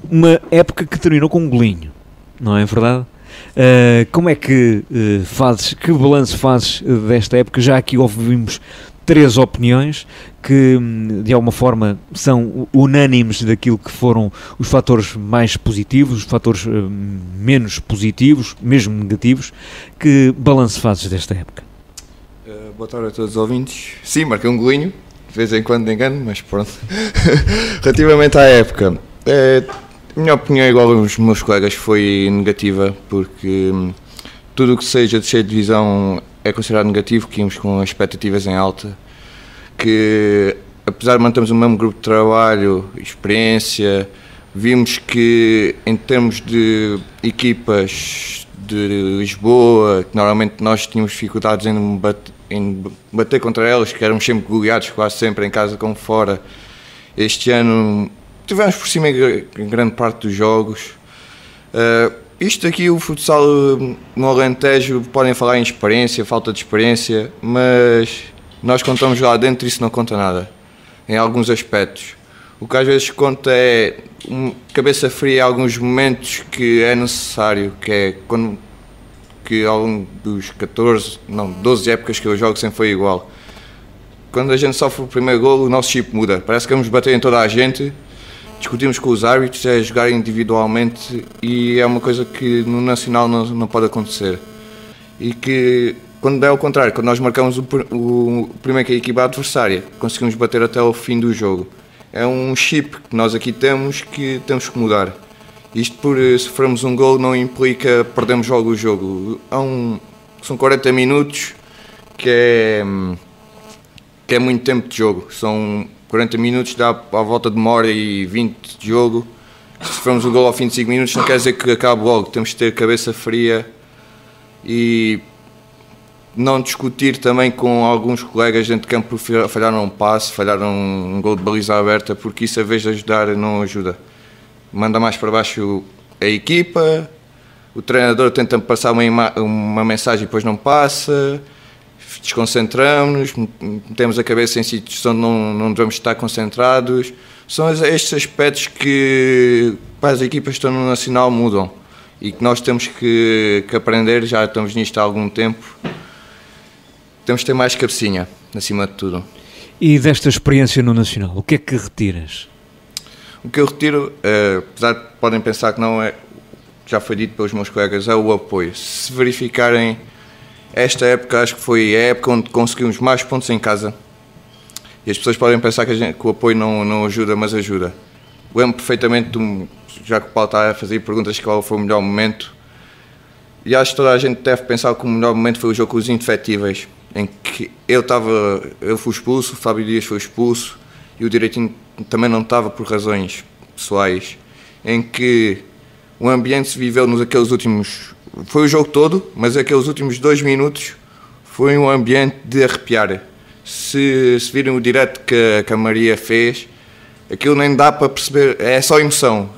uma época que terminou com um golinho, não é verdade? Como é que que balanço fazes desta época? Já aqui ouvimos 3 opiniões que de alguma forma são unânimes daquilo que foram os fatores mais positivos, os fatores menos positivos, mesmo negativos. Que balanço fazes desta época? Boa tarde a todos os ouvintes. Sim, marquei um golinho, de vez em quando engano, mas pronto. Relativamente à época, a minha opinião, igual aos meus colegas, foi negativa, porque tudo o que seja descer de divisão é considerado negativo, que íamos com expectativas em alta, que apesar de mantermos o mesmo grupo de trabalho, experiência, vimos que em termos de equipas de Lisboa, que normalmente nós tínhamos dificuldades em bater contra elas, que éramos sempre goleados, quase sempre em casa como fora. Este ano tivemos por cima em grande parte dos jogos. Isto aqui, o futsal no Alentejo, podem falar em experiência, falta de experiência, mas nós contamos lá dentro e isso não conta nada, em alguns aspectos. O que às vezes conta é cabeça fria em alguns momentos que é necessário, que é quando que ao longo dos 12 épocas que eu jogo sempre foi igual. Quando a gente sofre o primeiro golo, o nosso chip muda. Parece que vamos bater em toda a gente, discutimos com os árbitros, é jogar individualmente e é uma coisa que no Nacional não pode acontecer. E que quando é ao contrário, quando nós marcamos o primeiro que a equipa adversária, conseguimos bater até ao fim do jogo. É um chip que nós aqui temos que temos que mudar. Isto por sofrermos um gol não implica perdermos logo o jogo. São 40 minutos que é muito tempo de jogo. São 40 minutos, dá à volta de 1h20 de jogo. se formos o gol ao fim de 5 minutos não quer dizer que acabe logo, temos que ter cabeça fria e não discutir também com alguns colegas dentro de campo por falharam um passe, falharam um gol de baliza aberta, porque isso a vez de ajudar não ajuda. Manda mais para baixo a equipa, o treinador tenta passar uma mensagem e depois não passa, desconcentramos-nos, metemos a cabeça em sítios onde não devemos estar concentrados. São estes aspectos que para as equipas que estão no Nacional mudam e que nós temos que aprender, já estamos nisto há algum tempo. Temos que ter mais cabecinha, acima de tudo. E desta experiência no Nacional, o que é que retiras? O que eu retiro, apesar de podem pensar que não é, já foi dito pelos meus colegas, é o apoio. Se verificarem, esta época acho que foi a época onde conseguimos mais pontos em casa. E as pessoas podem pensar que o apoio não ajuda, mas ajuda. Lembro perfeitamente, já que o Paulo está a fazer perguntas, qual foi o melhor momento. E acho que toda a gente deve pensar que o melhor momento foi o jogo com os indefetíveis, em que eu fui expulso, o Fábio Dias foi expulso e o Direitinho também não estava por razões pessoais, em que o ambiente se viveu naqueles últimos... Foi o jogo todo, mas aqueles últimos 2 minutos foi um ambiente de arrepiar. Se virem o direto que a Maria fez, aquilo nem dá para perceber, é só emoção,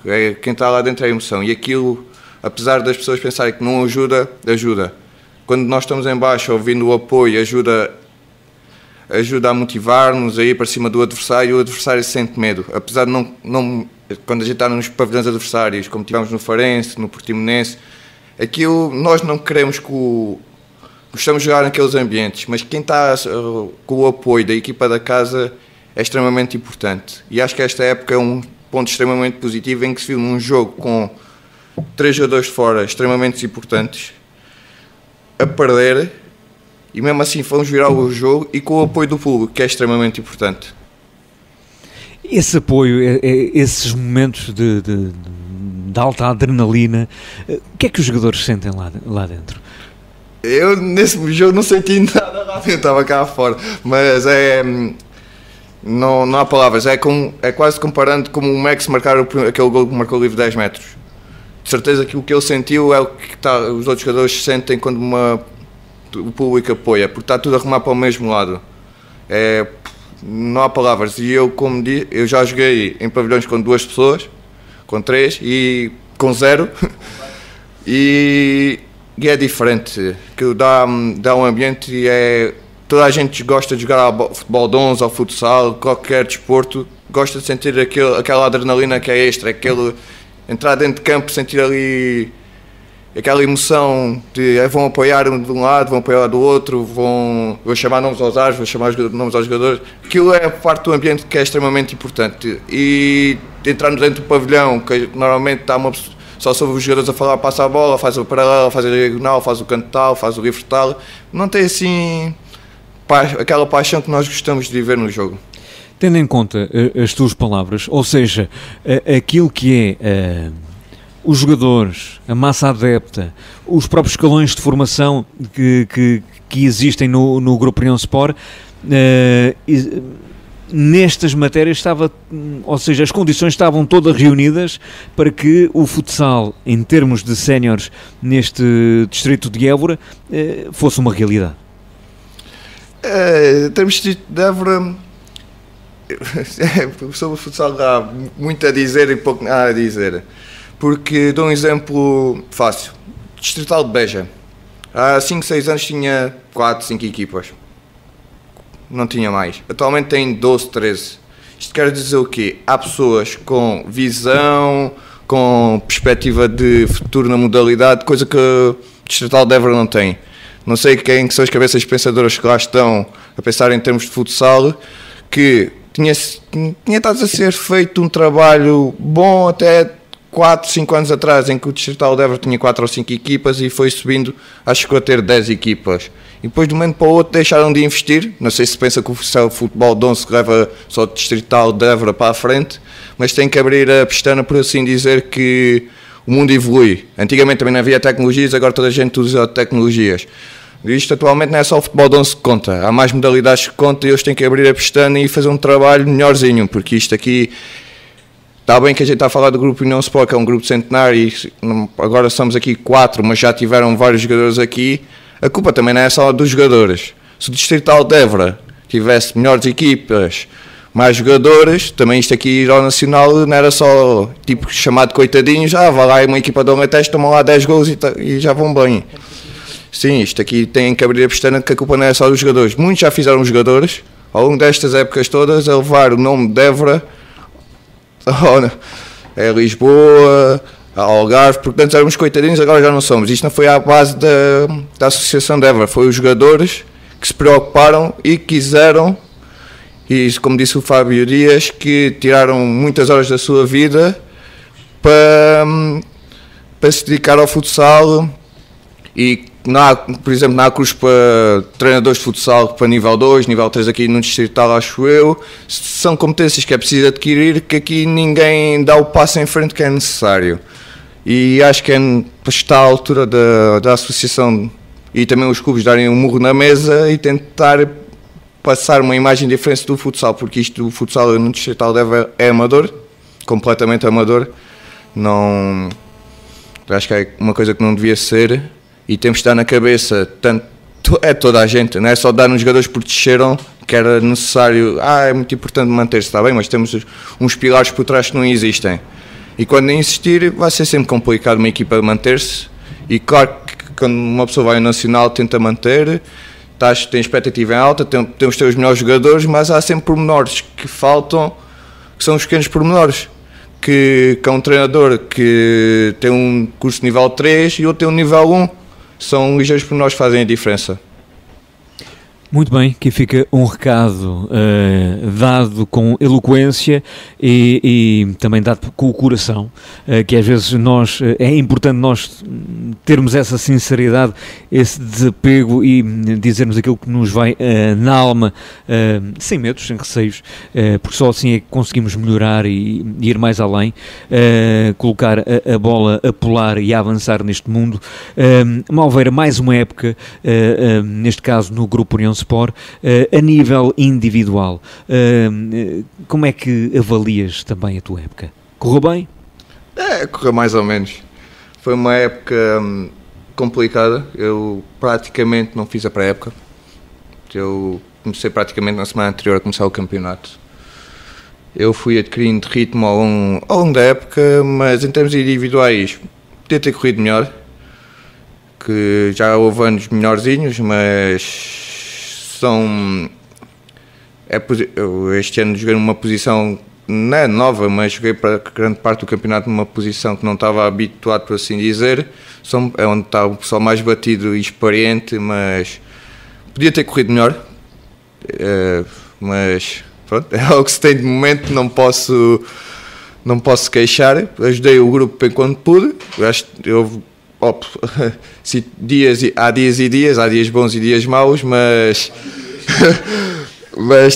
quem está lá dentro é emoção. E aquilo, apesar das pessoas pensarem que não ajuda, ajuda. Quando nós estamos em baixo ouvindo o apoio, ajuda a motivar-nos, a ir para cima do adversário, e o adversário sente medo. Apesar de não quando a gente está nos pavilhões adversários, como tivemos no Farense, no Portimonense, aquilo nós não queremos gostamos de jogar naqueles ambientes, mas quem está com o apoio da equipa da casa é extremamente importante. E acho que esta época é um ponto extremamente positivo em que se viu num jogo com 3 jogadores de fora extremamente importantes a perder e mesmo assim fomos virar o jogo e com o apoio do público, que é extremamente importante. Esse apoio, esses momentos de alta adrenalina, o que é que os jogadores sentem lá dentro? Eu nesse jogo não senti nada lá dentro, estava cá fora, mas não há palavras, é quase comparando como o Max marcar aquele gol que marcou o livre de 10 metros. De certeza que o que ele sentiu é o que os outros jogadores sentem quando o público apoia, porque está tudo a arrumar para o mesmo lado. Não há palavras. E eu, como disse, eu já joguei em pavilhões com 2 pessoas, com 3 e com 0 e é diferente, que dá um ambiente e toda a gente gosta de jogar ao futebol de 11, ao futsal, qualquer desporto, gosta de sentir aquela adrenalina que é extra, entrar dentro de campo, sentir ali aquela emoção de vão apoiar de um lado, vão apoiar do outro, vou chamar nomes aos árbitros, vou chamar nomes aos jogadores. Aquilo é parte do ambiente que é extremamente importante. E entrarmos dentro do pavilhão, que normalmente está só sobre os jogadores a falar, passa a bola, faz o paralelo, faz a diagonal, faz o canto tal, faz o livre tal, não tem assim aquela paixão que nós gostamos de viver no jogo. Tendo em conta as tuas palavras, ou seja, aquilo que é os jogadores, a massa adepta, os próprios escalões de formação que existem no Grupo União Sport, nestas matérias ou seja, as condições estavam todas reunidas para que o futsal, em termos de séniores neste distrito de Évora, fosse uma realidade. Em termos de Évora, sobre o futsal há muito a dizer e pouco nada a dizer. Porque dou um exemplo fácil. Distrital de Beja. Há 5, 6 anos tinha 4, 5 equipas. Não tinha mais. Atualmente tem 12, 13. Isto quer dizer o quê? Há pessoas com visão, com perspectiva de futuro na modalidade, coisa que o Distrital de Évora não tem. Não sei quem são as cabeças pensadoras que lá estão a pensar em termos de futsal, que tinha estado a ser feito um trabalho bom até 4, 5 anos atrás, em que o Distrital de Évora tinha 4 ou 5 equipas e foi subindo, acho que a ter 10 equipas. E depois de um momento para o outro deixaram de investir. Não sei se pensa que o futebol de 11 leva só o Distrital de Évora para a frente, mas tem que abrir a pestana, por assim dizer, que o mundo evolui. Antigamente também não havia tecnologias, agora toda a gente usa tecnologias. Isto atualmente não é só o futebol de 11 que conta, há mais modalidades que contam e eles têm que abrir a pestana e fazer um trabalho melhorzinho, porque isto aqui está bem que a gente está a falar do grupo União Sport, que é um grupo centenário, e agora somos aqui 4, mas já tiveram vários jogadores aqui. A culpa também não é só dos jogadores. Se o Distrital de Évora tivesse melhores equipas, mais jogadores, também isto aqui ir ao Nacional não era só tipo chamado coitadinhos, vai lá uma equipa de Alentejo, tomam lá 10 gols e já vão bem. Sim, isto aqui tem que abrir a pestana, que a culpa não é só dos jogadores. Muitos já fizeram jogadores, ao longo destas épocas todas, a levar o nome de Évora a Lisboa, a Algarve, porque antes éramos coitadinhos, agora já não somos. Isto não foi à base da Associação de Évora, foi os jogadores que se preocuparam e quiseram, e como disse o Fábio Dias, que tiraram muitas horas da sua vida para se dedicar ao futsal. E por exemplo, não há curso para treinadores de futsal para nível 2, nível 3 aqui no Distrital, acho eu. São competências que é preciso adquirir, que aqui ninguém dá o passo em frente que é necessário. E acho que está à altura da associação e também os clubes darem um murro na mesa e tentar passar uma imagem diferente do futsal, porque isto do futsal no Distrital é amador, completamente amador. Não, acho que é uma coisa que não devia ser. E temos de dar na cabeça, toda a gente, não é só dar nos jogadores porque desceram, que era necessário, é muito importante manter-se, está bem, mas temos uns pilares por trás que não existem. E quando insistir, vai ser sempre complicado uma equipa manter-se, e claro que quando uma pessoa vai ao Nacional tenta manter, tem expectativa em alta, temos de ter os melhores jogadores, mas há sempre pormenores que faltam, que são os pequenos pormenores. Que é um treinador que tem um curso nível 3 e outro tem um nível 1. São ligeiros pormenores que fazem a diferença. Muito bem, aqui fica um recado dado com eloquência e também dado com o coração, que às vezes é importante nós termos essa sinceridade, esse desapego e dizermos aquilo que nos vai na alma, sem medos, sem receios, porque só assim é que conseguimos melhorar e ir mais além, colocar a bola a pular e a avançar neste mundo. Malveira, mais uma época, neste caso no Grupo União Sport, a nível individual, como é que avalias também a tua época? Correu bem? Correu mais ou menos. Foi uma época complicada, eu praticamente não fiz a pré-época, eu comecei praticamente na semana anterior a começar o campeonato. Eu fui adquirindo ritmo ao longo da época, mas em termos individuais podia ter corrido melhor, que já houve anos melhorzinhos, mas este ano joguei numa posição, não é nova, mas joguei para grande parte do campeonato numa posição que não estava habituado, por assim dizer. É onde está o pessoal mais batido e experiente, mas podia ter corrido melhor. Mas pronto, é algo que se tem de momento, não posso queixar. Ajudei o grupo enquanto pude. Há dias bons e dias maus, mas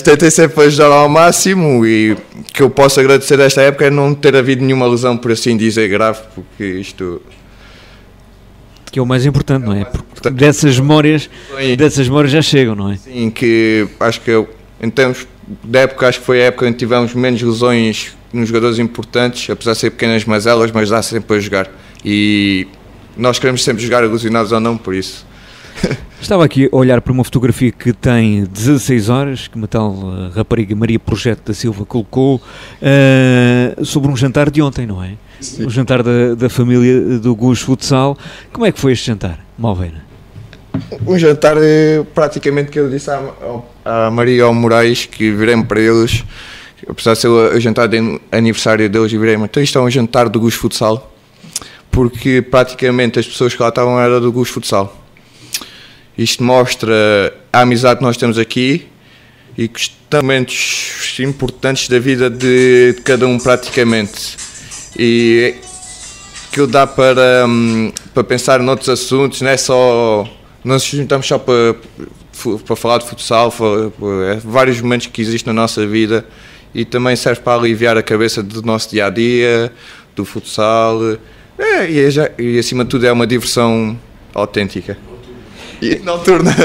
tentei sempre ajudar ao máximo, e o que eu posso agradecer desta época é não ter havido nenhuma lesão, por assim dizer, grave, porque isto... Que é o mais importante, não é? Porque dessas memórias já chegam, não é? Sim, que acho que em termos de época, acho que foi a época em que tivemos menos lesões nos jogadores importantes, apesar de ser pequenas mazelas, mas dá sempre a jogar. E nós queremos sempre jogar ilusionados ou não, por isso. Estava aqui a olhar para uma fotografia que tem 16 horas, que uma tal rapariga Maria Projeto da Silva colocou, sobre um jantar de ontem, não é? Sim. O jantar da família do Gus Futsal. Como é que foi este jantar, Malveira? Um jantar praticamente que eu disse à Maria e ao Moraes, que virei-me para eles, apesar de ser o jantar de aniversário deles, e virei-me, então isto é um jantar do Gus Futsal, porque praticamente as pessoas que lá estavam eram do Gus Futsal. Isto mostra a amizade que nós temos aqui e que estão momentos importantes da vida de cada um praticamente. E aquilo dá para pensar noutros assuntos, não é só... Não nos juntamos só para falar de futsal, vários momentos que existem na nossa vida, e também serve para aliviar a cabeça do nosso dia-a-dia, do futsal, e acima de tudo é uma diversão autêntica. E noturna.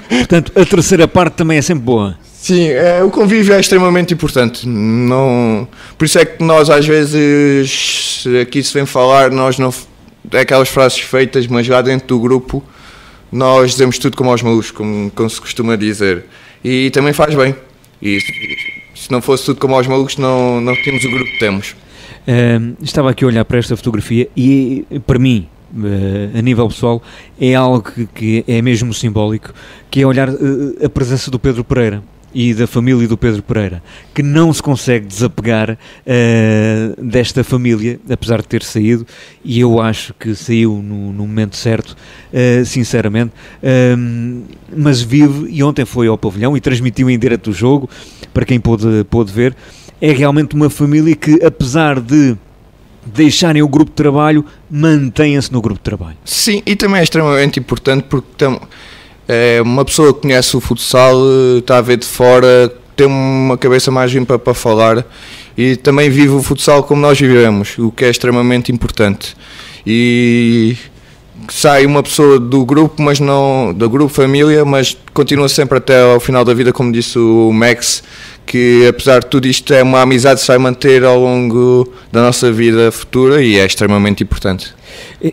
Portanto, a terceira parte também é sempre boa. Sim, o convívio é extremamente importante. Não, por isso é que nós às vezes, aqui se vem falar, nós não... É aquelas frases feitas, mas lá dentro do grupo nós dizemos tudo como aos malucos, como se costuma dizer. E também faz bem. E se não fosse tudo como aos malucos, não tínhamos o grupo que temos. Estava aqui a olhar para esta fotografia e, para mim, a nível pessoal, é algo que é mesmo simbólico, que é olhar a presença do Pedro Pereira e da família do Pedro Pereira, que não se consegue desapegar desta família, apesar de ter saído, e eu acho que saiu no momento certo, sinceramente, mas vive, e ontem foi ao pavilhão e transmitiu em direto o jogo, para quem pôde ver. É realmente uma família que, apesar de deixarem o grupo de trabalho, mantêm-se no grupo de trabalho. Sim, e também é extremamente importante porque uma pessoa que conhece o futsal, está a ver de fora, tem uma cabeça mais limpa para falar e também vive o futsal como nós vivemos, o que é extremamente importante. E sai uma pessoa do grupo, mas não do grupo família, mas continua sempre até ao final da vida, como disse o Max, que apesar de tudo isto é uma amizade que se vai manter ao longo da nossa vida futura e é extremamente importante.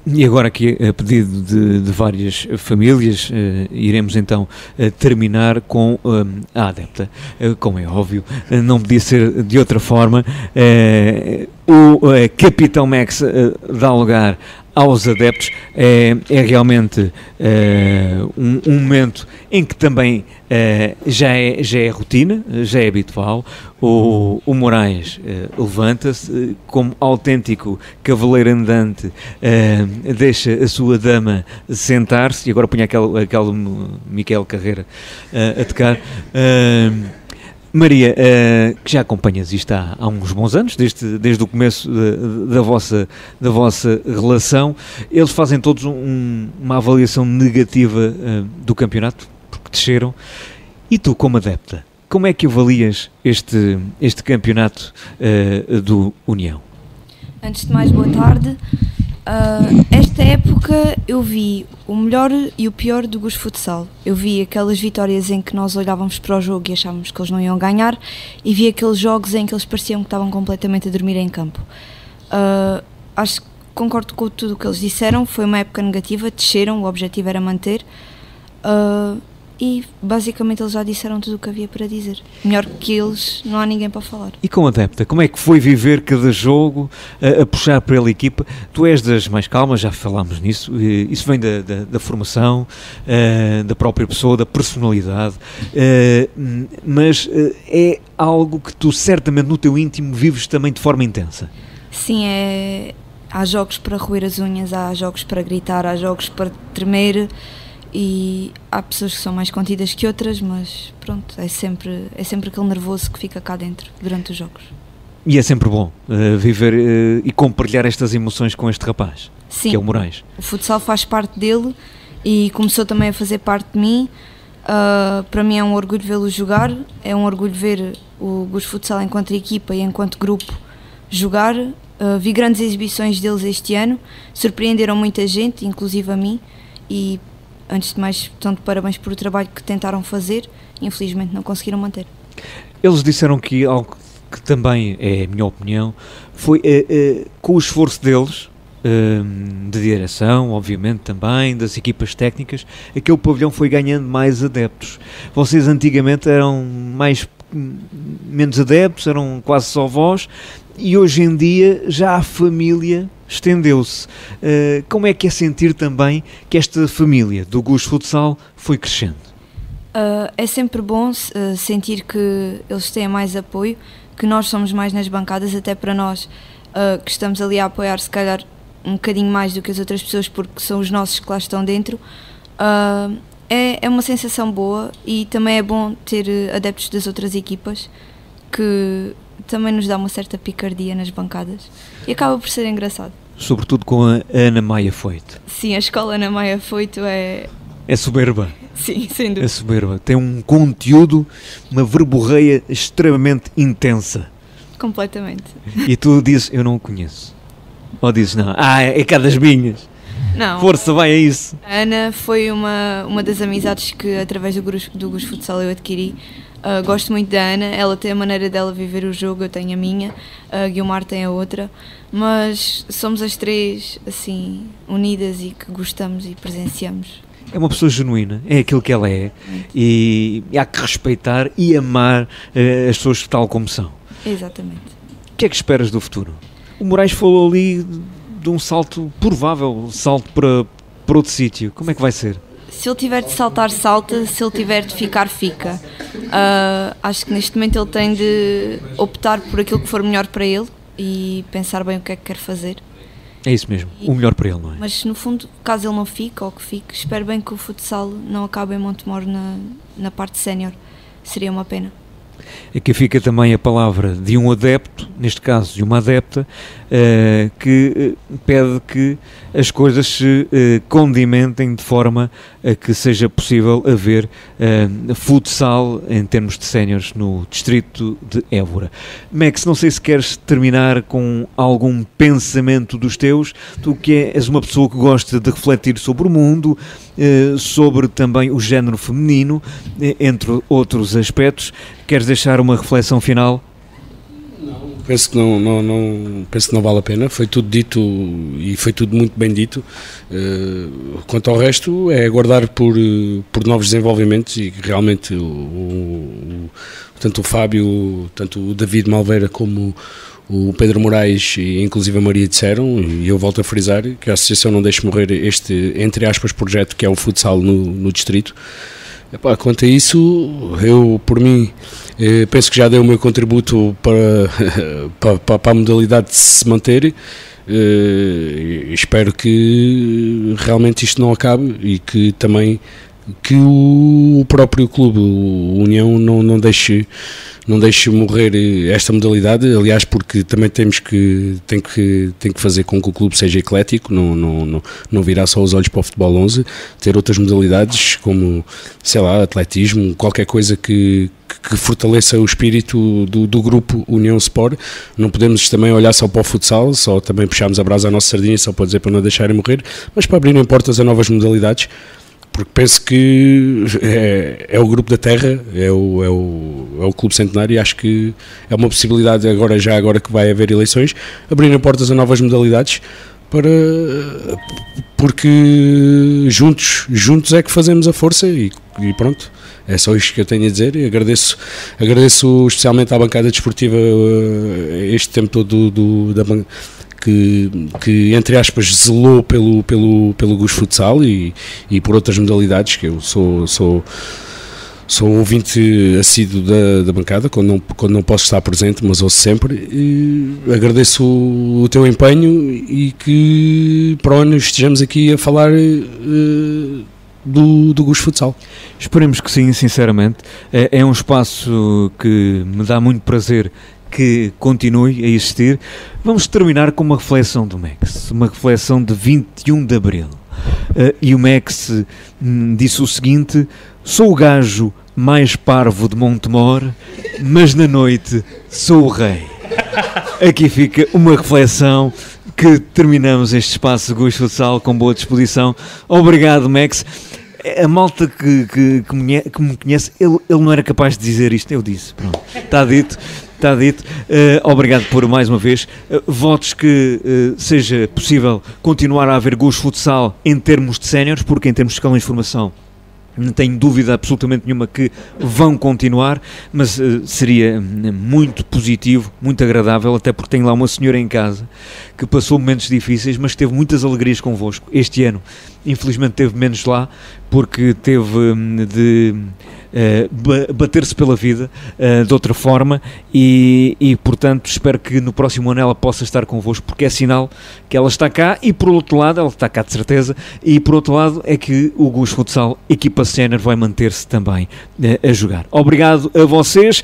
E agora aqui, a pedido de várias famílias, iremos então terminar com a adepta, como é óbvio, não podia ser de outra forma. O Capitão Max dá lugar aos adeptos, é realmente um momento em que também já é rotina, já é habitual. O Moraes levanta-se como autêntico cavaleiro andante, deixa a sua dama sentar-se, e agora punha aquele Miquel Carreira a tocar. Maria, que já acompanhas isto há uns bons anos, desde o começo da vossa relação, eles fazem todos uma avaliação negativa do campeonato, porque desceram, e tu, como adepta, como é que avalias este campeonato do União? Antes de mais, boa tarde. Esta época eu vi o melhor e o pior do Gus Futsal. Eu vi aquelas vitórias em que nós olhávamos para o jogo e achávamos que eles não iam ganhar, e vi aqueles jogos em que eles pareciam que estavam completamente a dormir em campo. Acho que concordo com tudo o que eles disseram. Foi uma época negativa, desceram, o objetivo era manter, e basicamente eles já disseram tudo o que havia para dizer. Melhor que eles, não há ninguém para falar. E com a adepta, como é que foi viver cada jogo, a puxar pela equipa? Tu és das mais calmas, já falámos nisso, isso vem da formação, da própria pessoa, da personalidade, mas é algo que tu certamente no teu íntimo vives também de forma intensa. Sim, há jogos para roer as unhas, há jogos para gritar, há jogos para tremer, e há pessoas que são mais contidas que outras, mas pronto, é sempre aquele nervoso que fica cá dentro durante os jogos. E é sempre bom viver e compartilhar estas emoções com este rapaz. Sim, que é o Moraes. O futsal faz parte dele e começou também a fazer parte de mim. Para mim é um orgulho vê-lo jogar, é um orgulho ver o Gus Futsal enquanto equipa e enquanto grupo jogar. Vi grandes exibições deles este ano, surpreenderam muita gente, inclusive a mim, e antes de mais, estão de parabéns por o trabalho que tentaram fazer. Infelizmente não conseguiram manter. Eles disseram que algo que também é a minha opinião foi com o esforço deles, de direção, obviamente também, das equipas técnicas, aquele pavilhão foi ganhando mais adeptos. Vocês antigamente eram menos adeptos, eram quase só vós, e hoje em dia já a família estendeu-se. Como é que é sentir também que esta família do Gus Futsal foi crescendo? É sempre bom sentir que eles têm mais apoio, que nós somos mais nas bancadas, até para nós que estamos ali a apoiar se calhar um bocadinho mais do que as outras pessoas, porque são os nossos que lá estão dentro. É uma sensação boa, e também é bom ter adeptos das outras equipas, que também nos dá uma certa picardia nas bancadas e acaba por ser engraçado. Sobretudo com a Ana Maia Foito. Sim, a escola Ana Maia Foito é soberba. Sim, sem dúvida. É soberba. Tem um conteúdo, uma verborreia extremamente intensa. Completamente. E tu dizes, eu não o conheço. Ou dizes, não, é cá das minhas. Não. Força, vai a isso. A Ana foi uma das amizades que, através do Gus Futsal, eu adquiri. Gosto muito da Ana, ela tem a maneira dela viver o jogo, eu tenho a minha, a Guilmar tem a outra, mas somos as três, assim, unidas e que gostamos e presenciamos. É uma pessoa genuína, é aquilo que ela é, e há que respeitar e amar as pessoas tal como são. Exatamente. O que é que esperas do futuro? O Moraes falou ali de um salto, provável salto para outro sítio, como é que vai ser? Se ele tiver de saltar, salta. Se ele tiver de ficar, fica. Acho que neste momento ele tem de optar por aquilo que for melhor para ele e pensar bem o que é que quer fazer. É isso mesmo, o melhor para ele, não é? Mas no fundo, caso ele não fique ou que fique, espero bem que o futsal não acabe em Montemor na parte sénior. Seria uma pena. Aqui fica também a palavra de um adepto, neste caso de uma adepta, que pede que as coisas se condimentem de forma a que seja possível haver futsal em termos de séniores no distrito de Évora. Max, não sei se queres terminar com algum pensamento dos teus, tu que és uma pessoa que gosta de refletir sobre o mundo, sobre também o género feminino, entre outros aspectos. Queres deixar uma reflexão final? Penso que penso que não vale a pena, foi tudo dito e foi tudo muito bem dito. Quanto ao resto, é aguardar por novos desenvolvimentos e que realmente tanto o Fábio, tanto o David Malveira como o Pedro Moraes e inclusive a Maria disseram, e eu volto a frisar, que a associação não deixe morrer este, entre aspas, projeto que é o futsal no distrito. Epá, quanto a isso, eu, por mim, penso que já dei o meu contributo para a modalidade de se manter. Espero que realmente isto não acabe e que também que o próprio clube, o União, não deixe morrer esta modalidade, aliás, porque também tem que fazer com que o clube seja eclético, não virar só os olhos para o futebol 11, ter outras modalidades como, sei lá, atletismo, qualquer coisa que fortaleça o espírito do grupo União Sport. Não podemos também olhar só para o futsal, só também puxarmos a brasa à nossa sardinha, só para dizer para não deixarem morrer, mas para abrirem portas a novas modalidades, porque penso que é o grupo da terra, é o Clube Centenário, e acho que é uma possibilidade agora que vai haver eleições, abrirem portas a novas modalidades, porque juntos é que fazemos a força e pronto, é só isto que eu tenho a dizer. E agradeço especialmente à bancada desportiva este tempo todo da bancada, que entre aspas zelou pelo Gus Futsal e por outras modalidades, que eu sou ouvinte assíduo da bancada, quando não posso estar presente, mas ouço sempre. E agradeço o teu empenho e que para onde estejamos aqui a falar do Gus Futsal. Esperemos que sim, sinceramente. É um espaço que me dá muito prazer que continue a existir. Vamos terminar com uma reflexão do Max, uma reflexão de 21 de Abril. E o Max disse o seguinte: sou o gajo mais parvo de Montemor, mas na noite sou o rei. Aqui fica uma reflexão que terminamos este espaço de Gus Futsal com boa disposição. Obrigado, Max. A malta que me conhece, ele não era capaz de dizer isto, eu disse. Pronto, está dito. Obrigado por mais uma vez. Votos que seja possível continuar a haver Gus Futsal em termos de séniores, porque em termos de escalões de formação não tenho dúvida absolutamente nenhuma que vão continuar, mas seria muito positivo, muito agradável, até porque tenho lá uma senhora em casa que passou momentos difíceis, mas teve muitas alegrias convosco este ano. Infelizmente teve menos lá, porque teve de bater-se pela vida de outra forma e portanto espero que no próximo ano ela possa estar convosco, porque é sinal que ela está cá, e por outro lado, ela está cá de certeza, e por outro lado é que o Gus Futsal, equipa sénior, vai manter-se também a jogar. Obrigado a vocês.